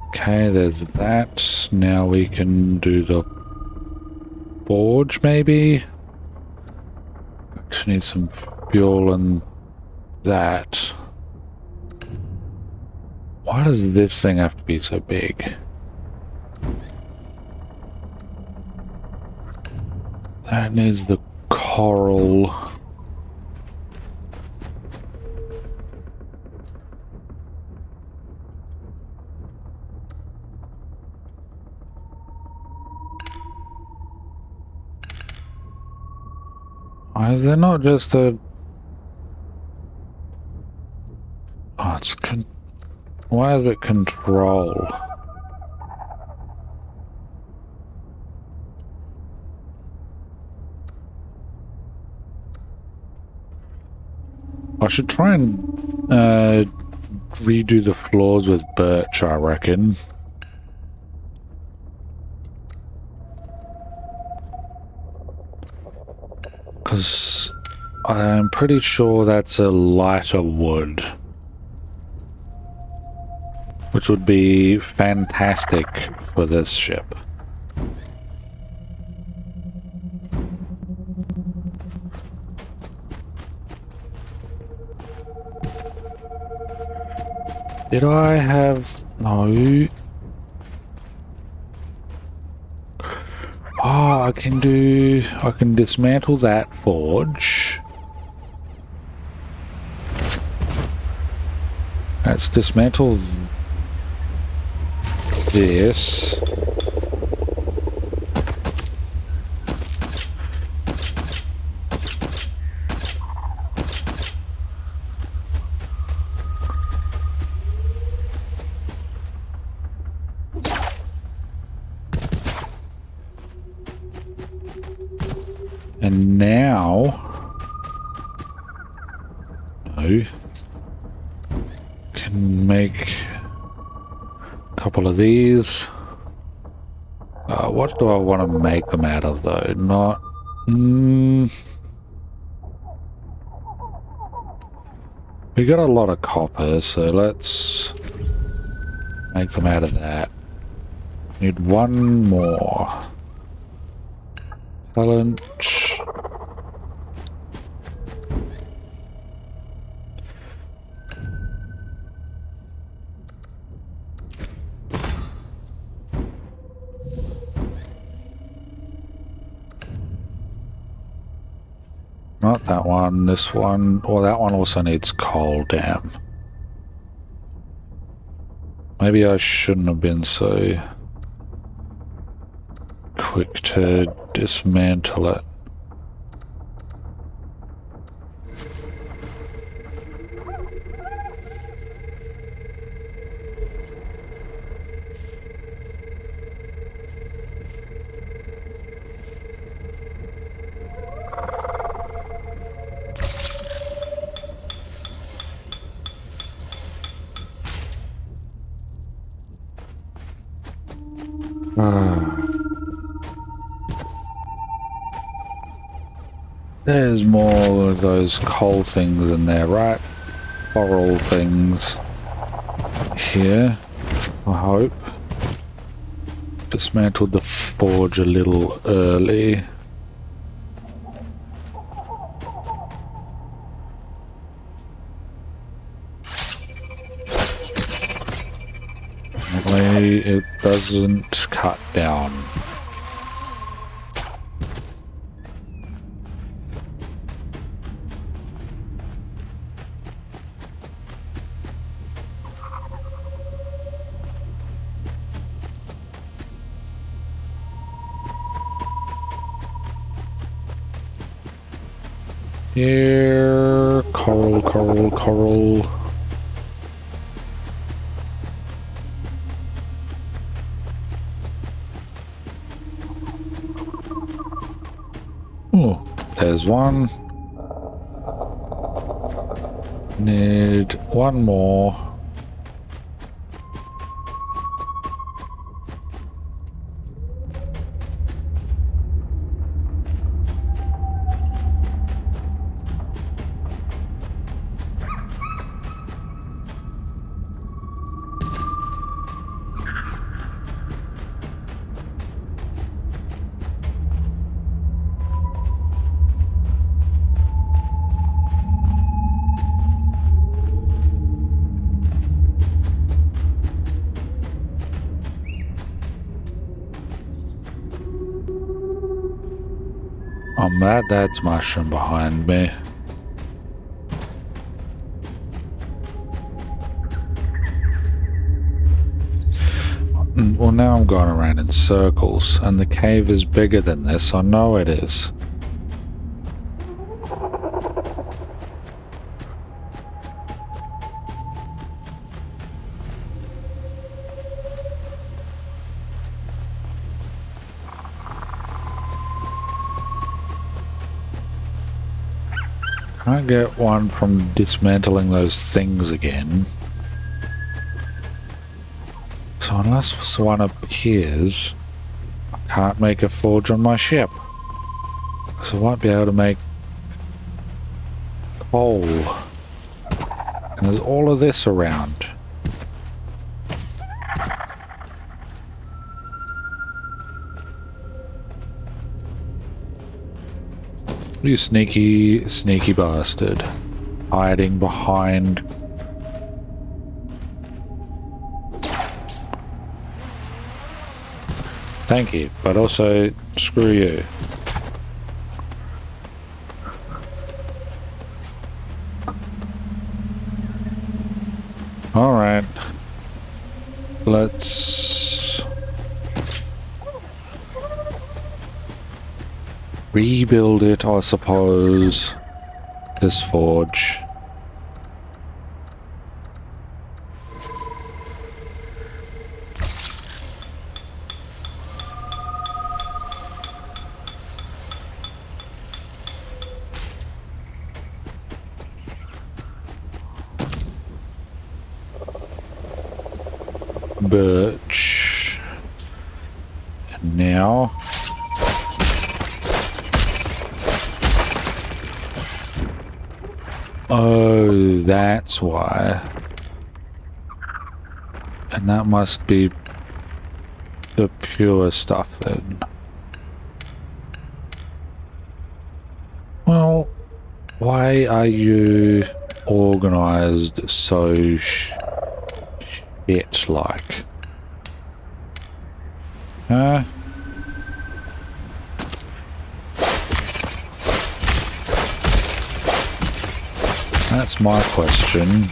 A: Okay, there's that. Now we can do the forge, maybe? Just need some fuel and that. Why does this thing have to be so big? That needs the coral. Why is there not just a... Oh, it's... Why is it control? I should try and redo the floors with birch, I reckon. Because I'm pretty sure that's a lighter wood. Which would be fantastic for this ship. Did I have... No. Oh, I can dismantle that forge. Let's dismantle this. And now... No. Can make a couple of these. What do I want to make them out of, though? Not... We got a lot of copper, so let's make them out of that. Need one more. Talent. Not that one, this one, or that one also needs coal, damn. Maybe I shouldn't have been so quick to dismantle it. There's more of those coal things in there, right? Coral things here, I hope. Dismantled the forge a little early. Apparently it doesn't cut down. Here, coral, coral, coral. Oh, there's one. Need one more. I'm mad that's mushroom behind me. Well, now I'm going around in circles, and the cave is bigger than this. I know it is. Can I get one from dismantling those things again? So unless one appears, I can't make a forge on my ship. So I won't be able to make coal. And there's all of this around. You sneaky, sneaky bastard. Hiding behind... Thank you, but also screw you. Alright. Let's... rebuild it, I suppose. This forge. Birch. And now... Oh, that's why. And that must be the pure stuff then. Well, why are you organized so shit-like? Huh? That's my question.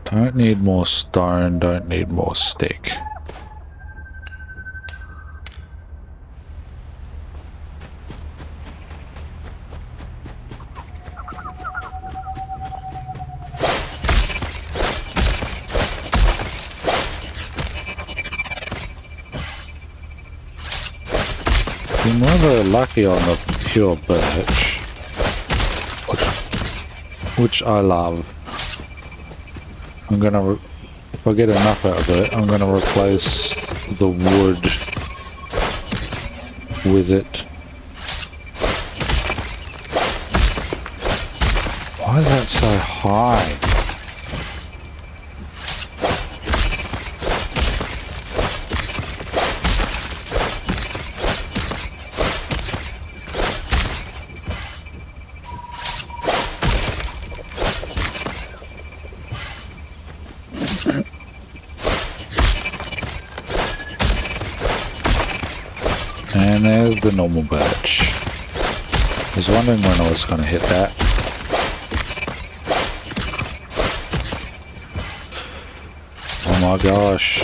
A: Don't need more stone, don't need more stick. I'm rather lucky on the pure birch, which I love. I'm gonna, if I get enough out of it, I'm gonna replace the wood with it. Why is that so high? And there's the normal birch. I was wondering when I was going to hit that. Oh my gosh.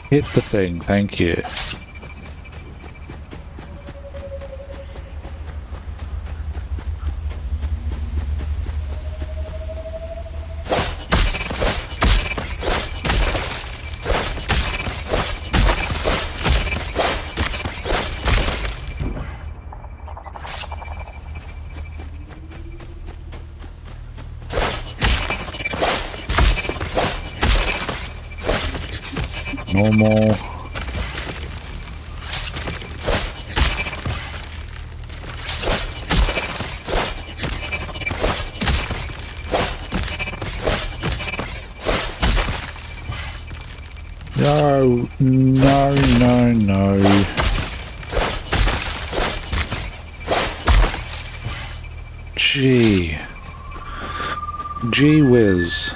A: Hit the thing, thank you. Normal. No, no, no, no. Gee. Gee whiz.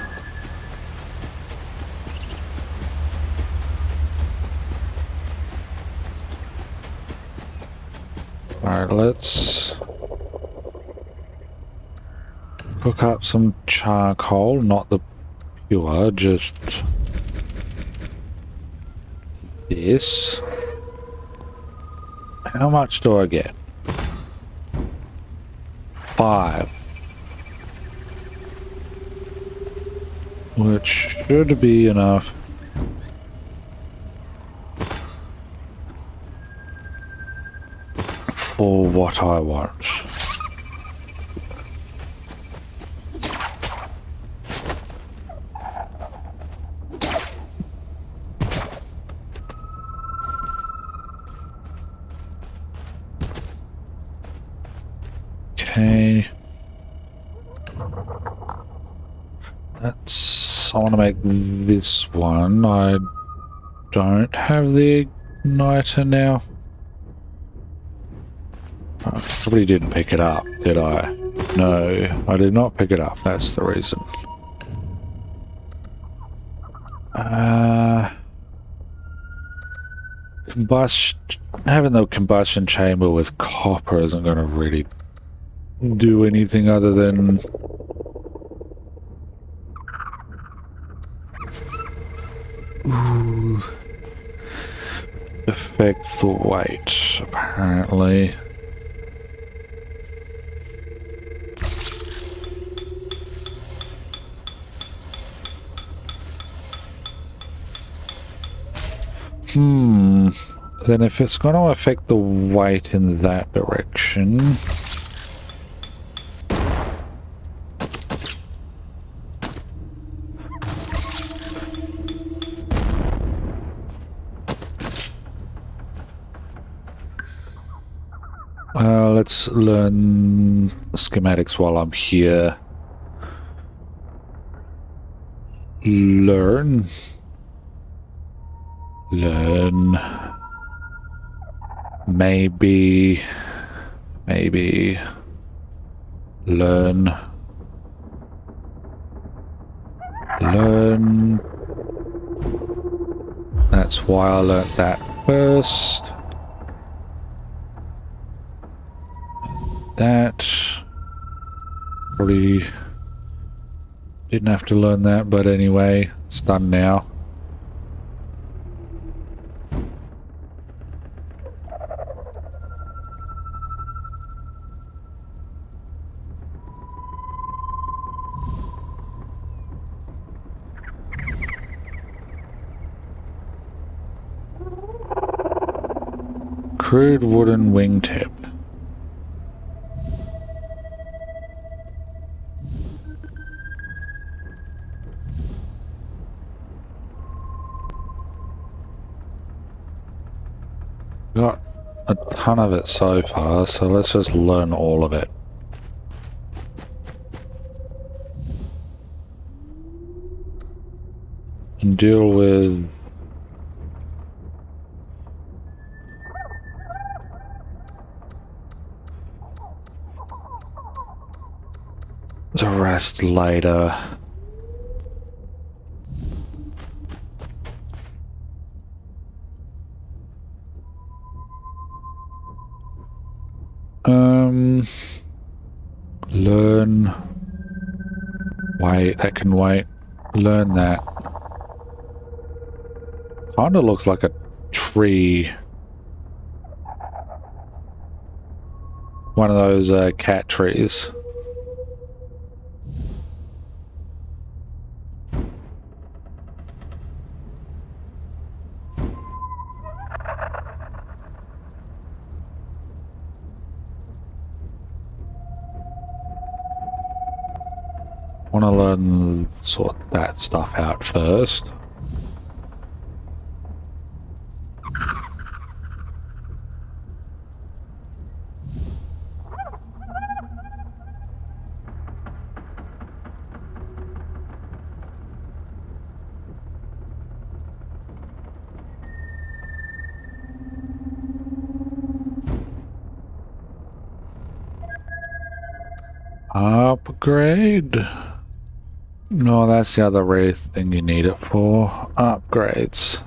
A: Alright, let's cook up some charcoal, not the pure, just this. How much do I get? 5. Which should be enough. For what I want. Okay. I want to make this one. I don't have the igniter now. I probably didn't pick it up, did I? No, I did not pick it up. That's the reason. Having the combustion chamber with copper isn't going to really do anything other than affect the weight, apparently. Then if it's going to affect the weight in that direction... let's learn schematics while I'm here. Learn. Maybe learn. That's why I learnt that first. That probably didn't have to learn that, but anyway, it's done now. Crude wooden wingtip. Got a ton of it so far, so let's just learn all of it. And deal with the rest later. Learn. Wait, that can wait. Learn that. Kinda looks like a tree. One of those cat trees. Want to learn sort that stuff out first. Upgrade. No, that's the other wraith thing you need it for. Upgrades.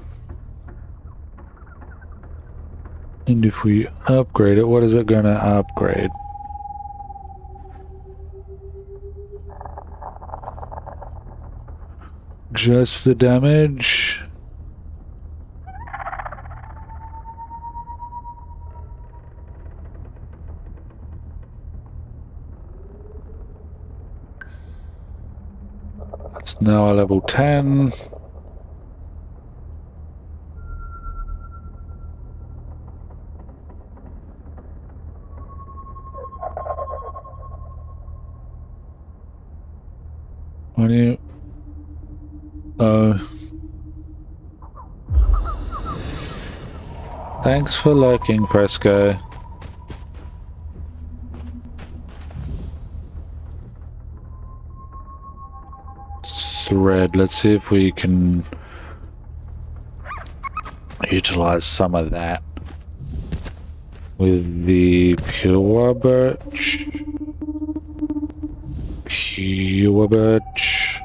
A: And if we upgrade it, what is it gonna upgrade? Just the damage? It's now a level 10. What do you... Thanks for lurking, Fresco. Thread. Let's see if we can utilize some of that with the pure birch. Pure birch.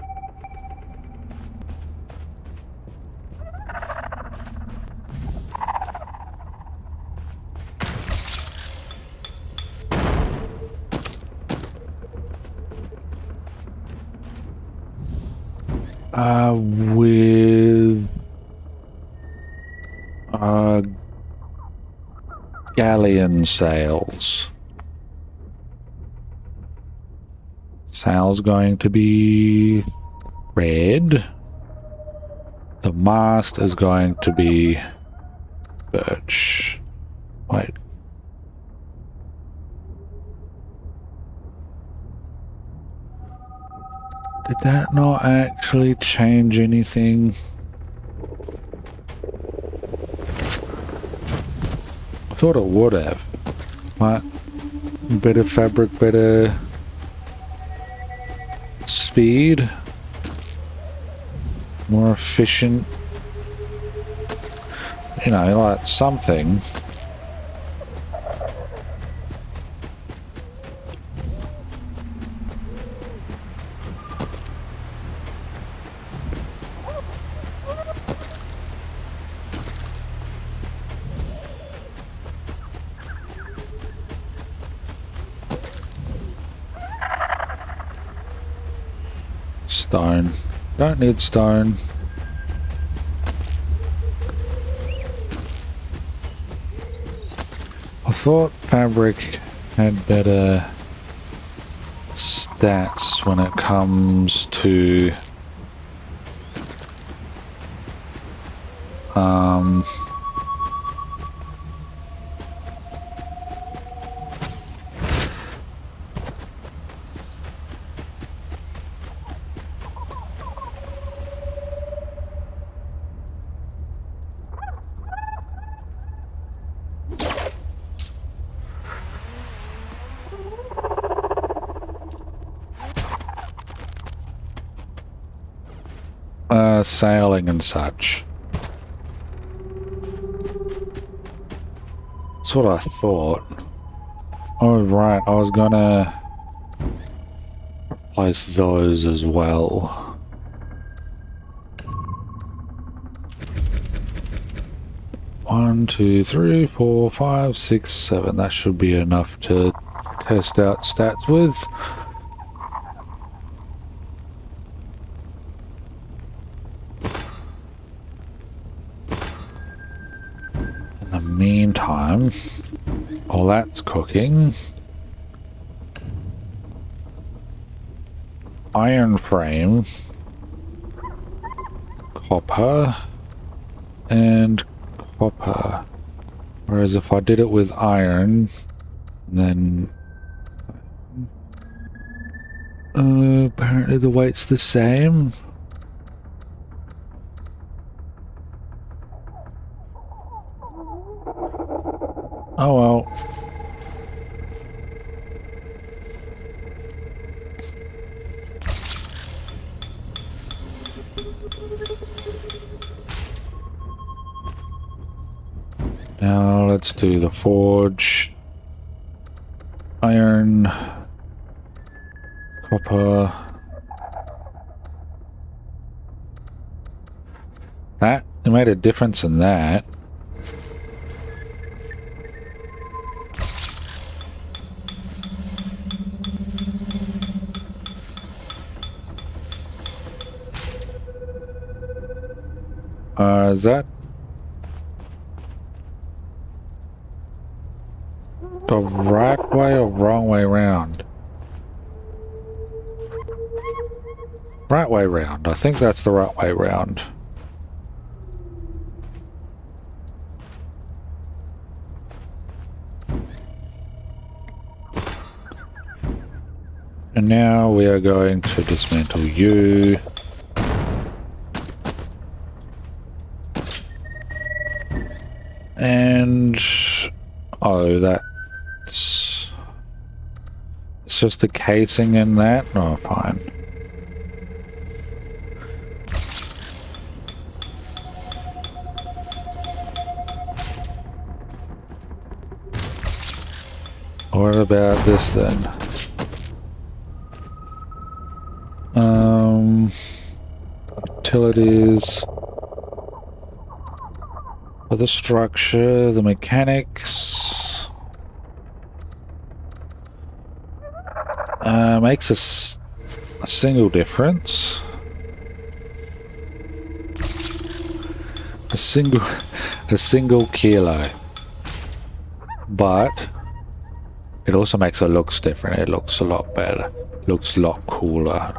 A: With galleon sails. Sails going to be red. The mast is going to be birch. Wait. Did that not actually change anything? I thought it would have. What? Better fabric, better speed, more efficient. You know, like something. Stone. Don't need stone. I thought fabric had better stats when it comes to sailing and such. That's what I thought. Oh, right, I was gonna replace those as well. One, two, three, four, five, six, seven. That should be enough to test out stats with. In the meantime, while that's cooking, iron frame, copper, and copper. Whereas if I did it with iron, then apparently the weight's the same. Oh well. Now let's do the forge. Iron, copper. That, it made a difference in that. Is that the right way or wrong way round? Right way round. I think that's the right way round. And now we are going to dismantle you. And oh, that's it's just a casing in that. Oh, fine. What about this then? Utilities. For the structure, the mechanics. Makes a single difference. A single kilo. But it also makes it looks different. It looks a lot better. Looks a lot cooler.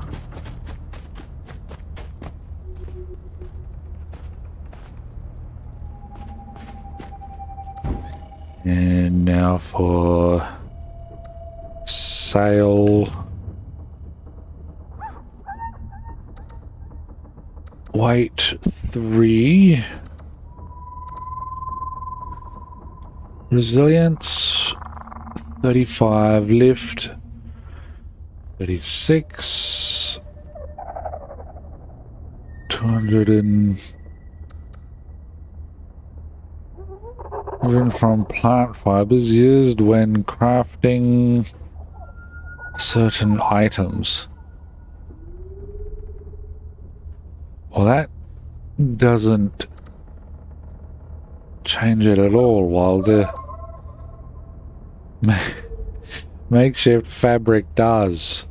A: And now for sail. Weight 3. Resilience 35. Lift 36. 200 and... Driven from plant fibers used when crafting certain items. Well, that doesn't change it at all, while the makeshift fabric does.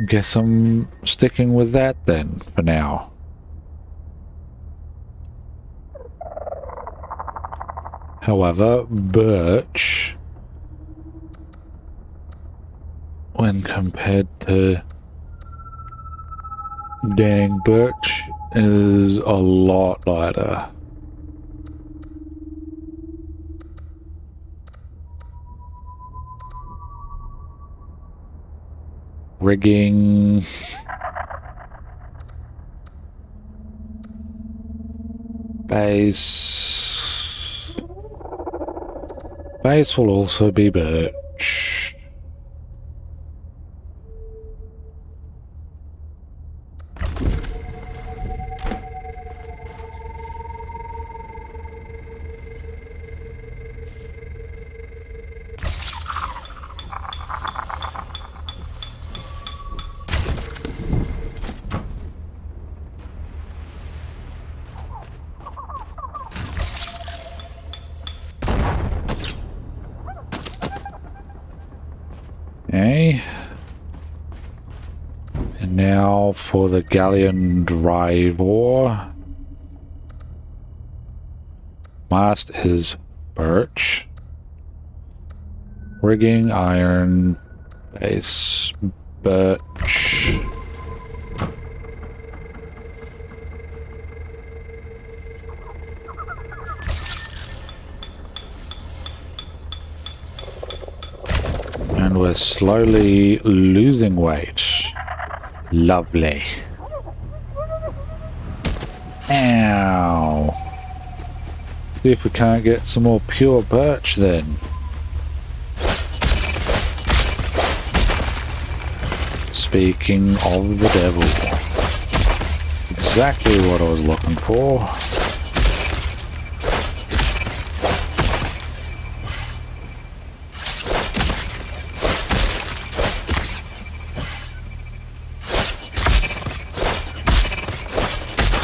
A: Guess I'm sticking with that then, for now. However, birch, when compared to dang birch, is a lot lighter. Rigging. Base. Base will also be birch. Now for the galleon driver. Mast is birch. Rigging iron. Base birch. And we're slowly losing weight. Lovely. Ow. See if we can't get some more pure birch then. Speaking of the devil. Exactly what I was looking for.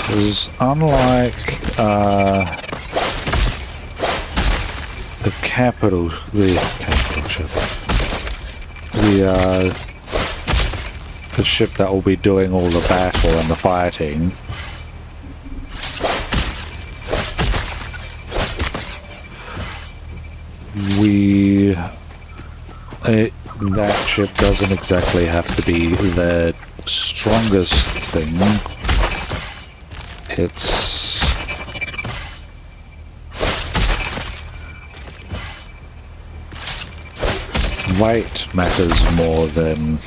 A: Because unlike the capital ship, the ship that will be doing all the battle and the fighting, that ship doesn't exactly have to be the strongest thing. It's weight matters more than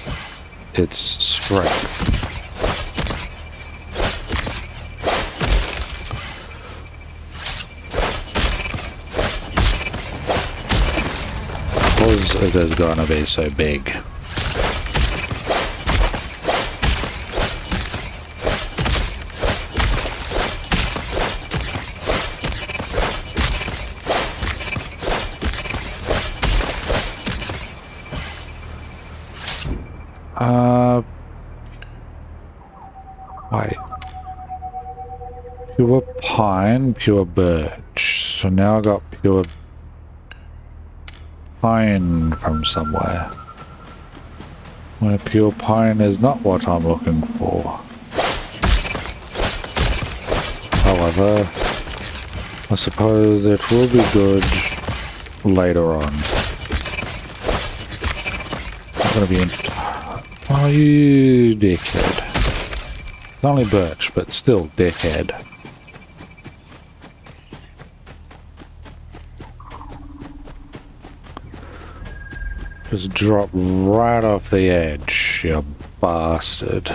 A: its strength. Because it is gonna be so big. Wait. Pure pine, pure birch. So now I got pure pine from somewhere. Where pure pine is not what I'm looking for. However, I suppose it will be good later on. I'm gonna be in. Oh, you dickhead. It's only birch, but still dickhead. Just drop right off the edge, you bastard.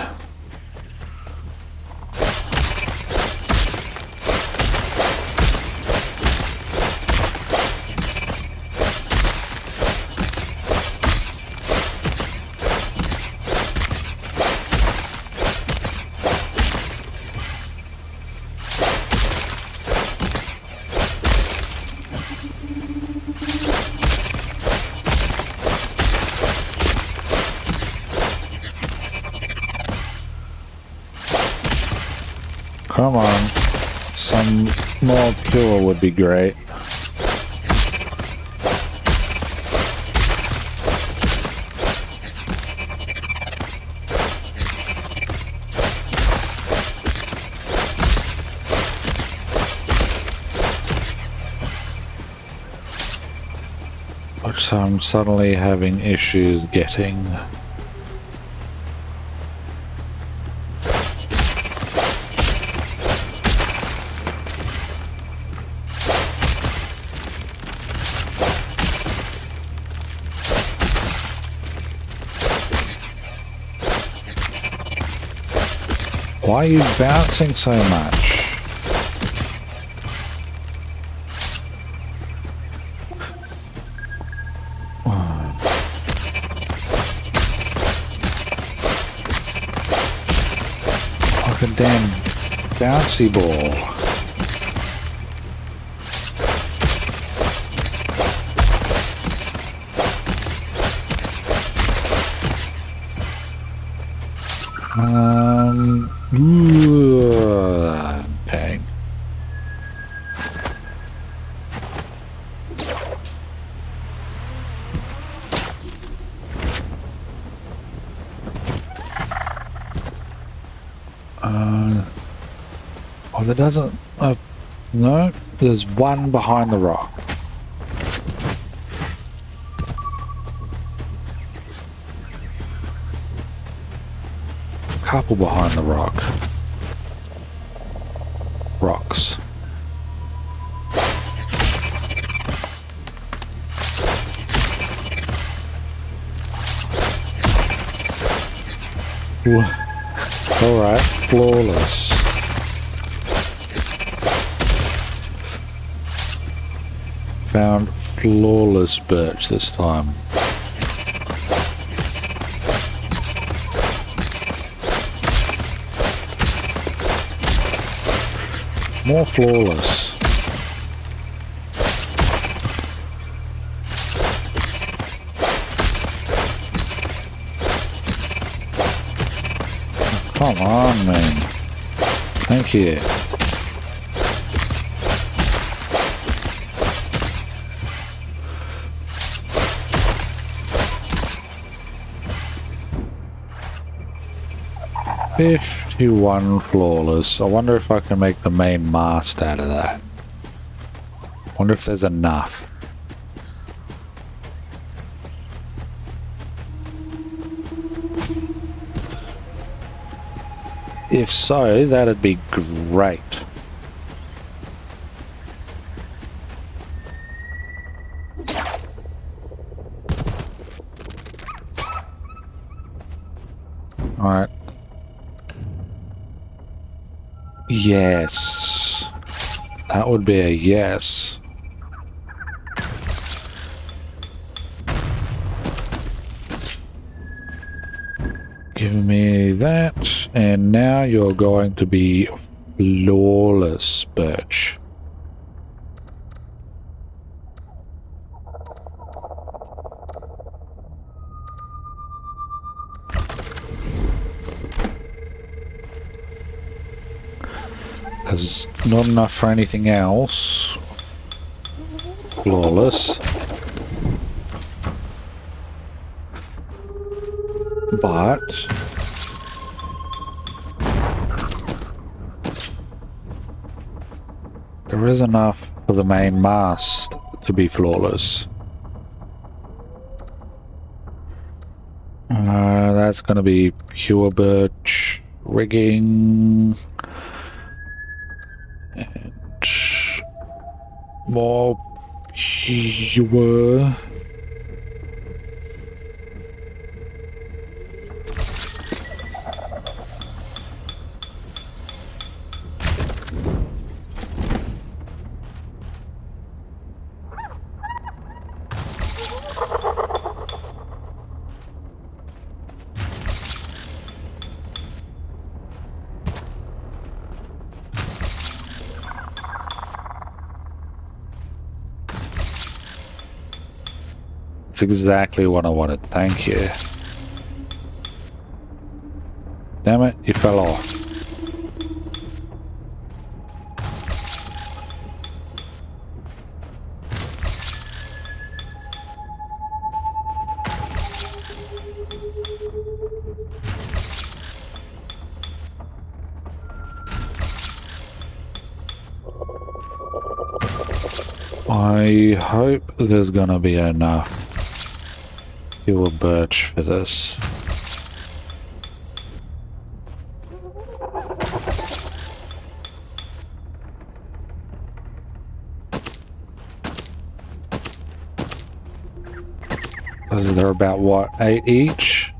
A: Come on, some more pure would be great. But I'm suddenly having issues getting. Why are you bouncing so much? Like a damn bouncy ball. Dang. there doesn't... no, there's one behind the rock. Couple behind the rock. Rocks. Alright, flawless. Found flawless birch this time. More flawless. Come on, man. Thank you. $51 flawless. I wonder if I can make the main mast out of that. Wonder if there's enough. If so, that'd be great. Alright. Yes. That would be a yes. Give me that, and now you're going to be flawless birch. There's not enough for anything else. Flawless. But there is enough for the main mast to be flawless. That's going to be pure birch rigging and more pure. That's exactly what I wanted. Thank you. Damn it, you fell off. I hope there's gonna be enough pure birch for this. Because they're about, what, 8 each?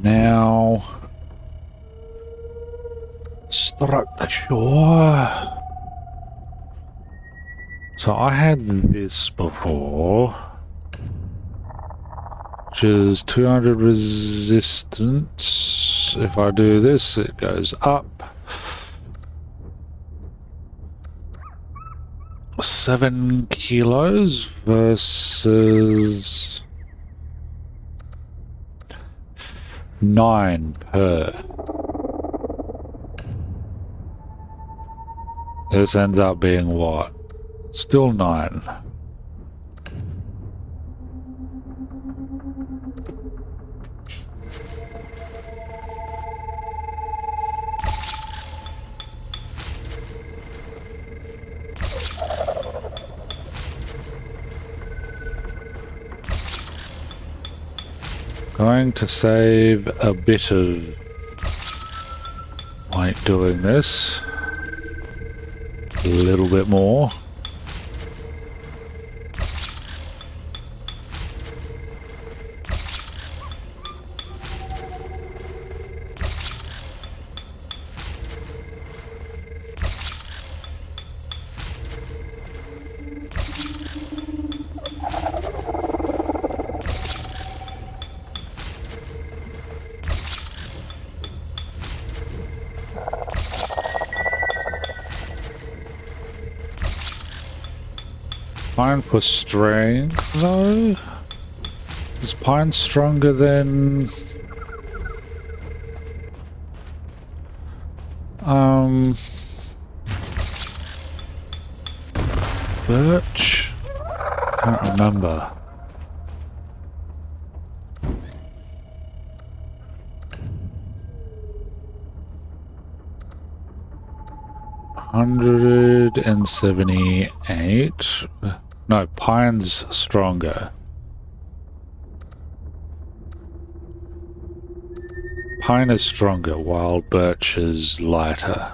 A: Now, structure. So I had this before, which is 200 resistance. If I do this, it goes up. 7 kilos versus 9 per. This ends up being what? Still 9. Going to save a bit of like doing this. A little bit more. Pine for strength, though? Is pine stronger than... birch? Can't remember. $178. No, pine's stronger. Pine is stronger while birch is lighter.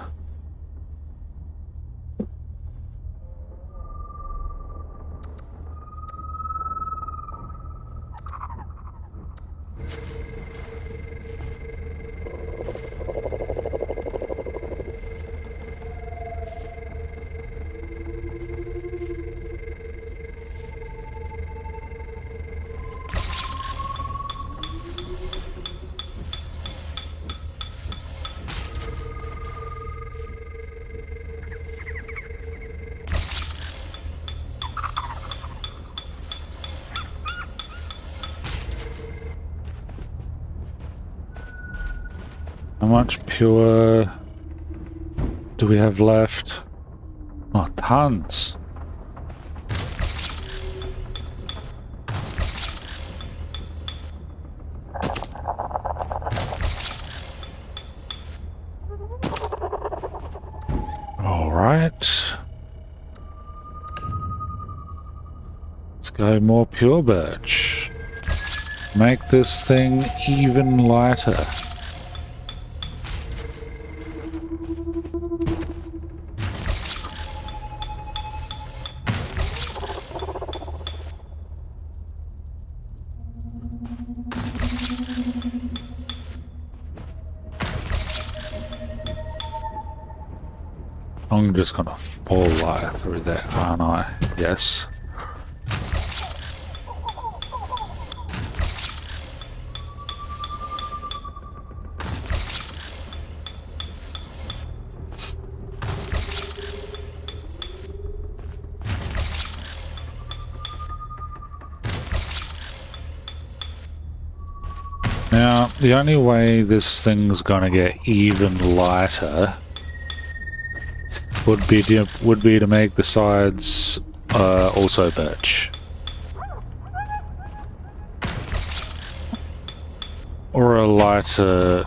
A: How much pure do we have left? Oh, tons. All right. Let's go more pure birch. Make this thing even lighter. I'm just gonna fall light through that, aren't I? Yes. Now, the only way this thing's gonna get even lighter would be to make the sides also birch, or a lighter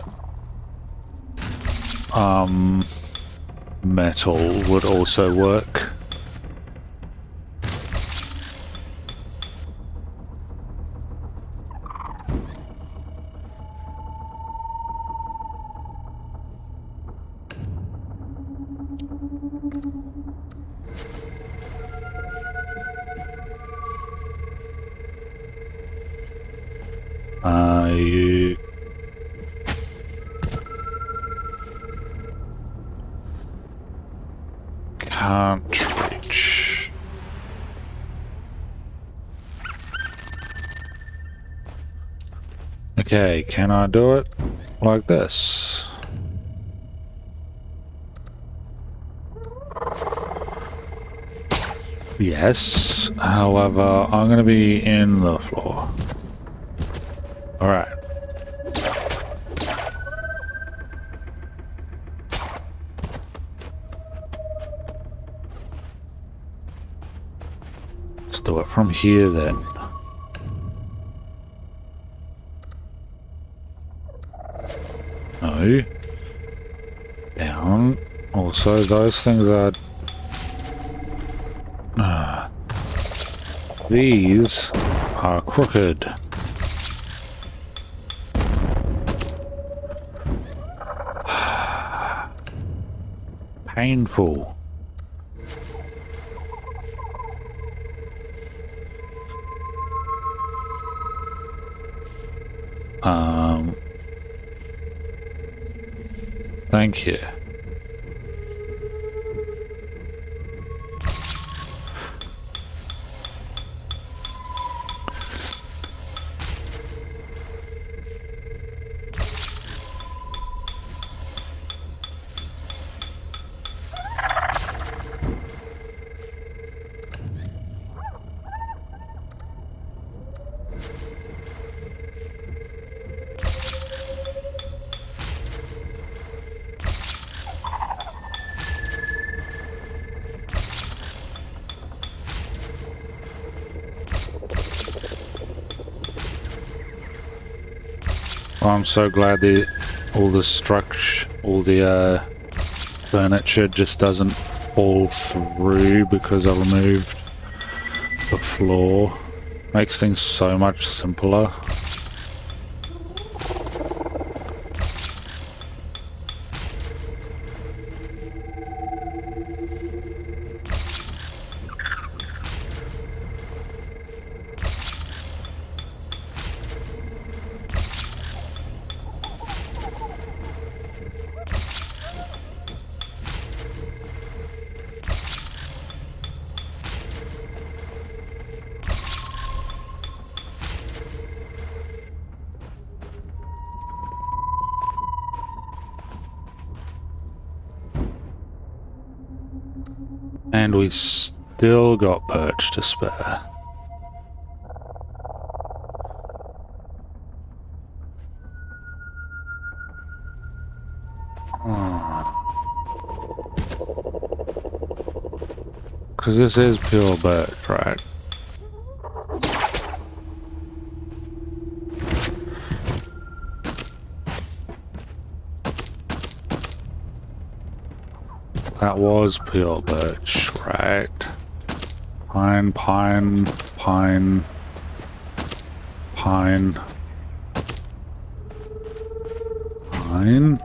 A: metal would also work. You can't reach. Okay, can I do it like this? Yes, however, I'm going to be in the floor. Alright. do it from here then. No. Down. Also, those things are... these are crooked. Painful. Thank you. I'm so glad that all the structure, all the furniture just doesn't fall through because I removed the floor. Makes things so much simpler. And we still got birch to spare. Because this is pure birch, right? That was pure birch, right? Pine, pine, pine, pine, pine.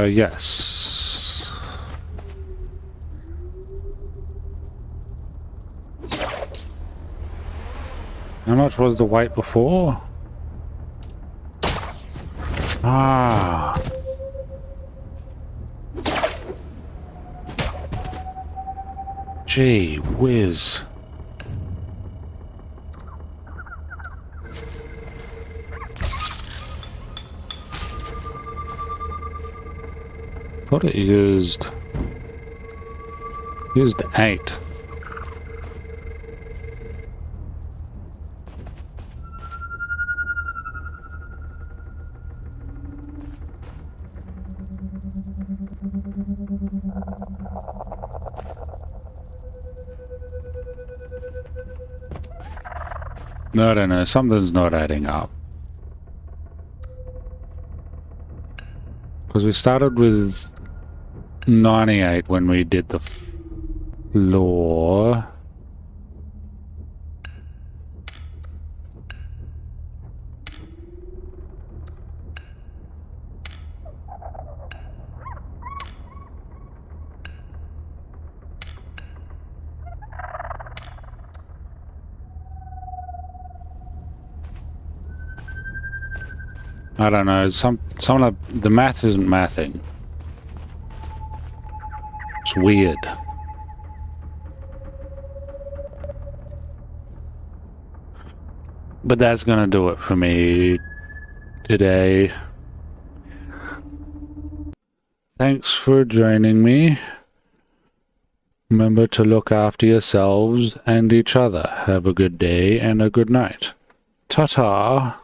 A: Yes. How much was the weight before? Ah. Gee whiz. Thought it used 8. No, I don't know. Something's not adding up. Because we started with 98 when we did the floor. I don't know. Some of the math isn't mathing. It's weird. But that's gonna do it for me today. Thanks for joining me. Remember to look after yourselves and each other. Have a good day and a good night. Ta-ta!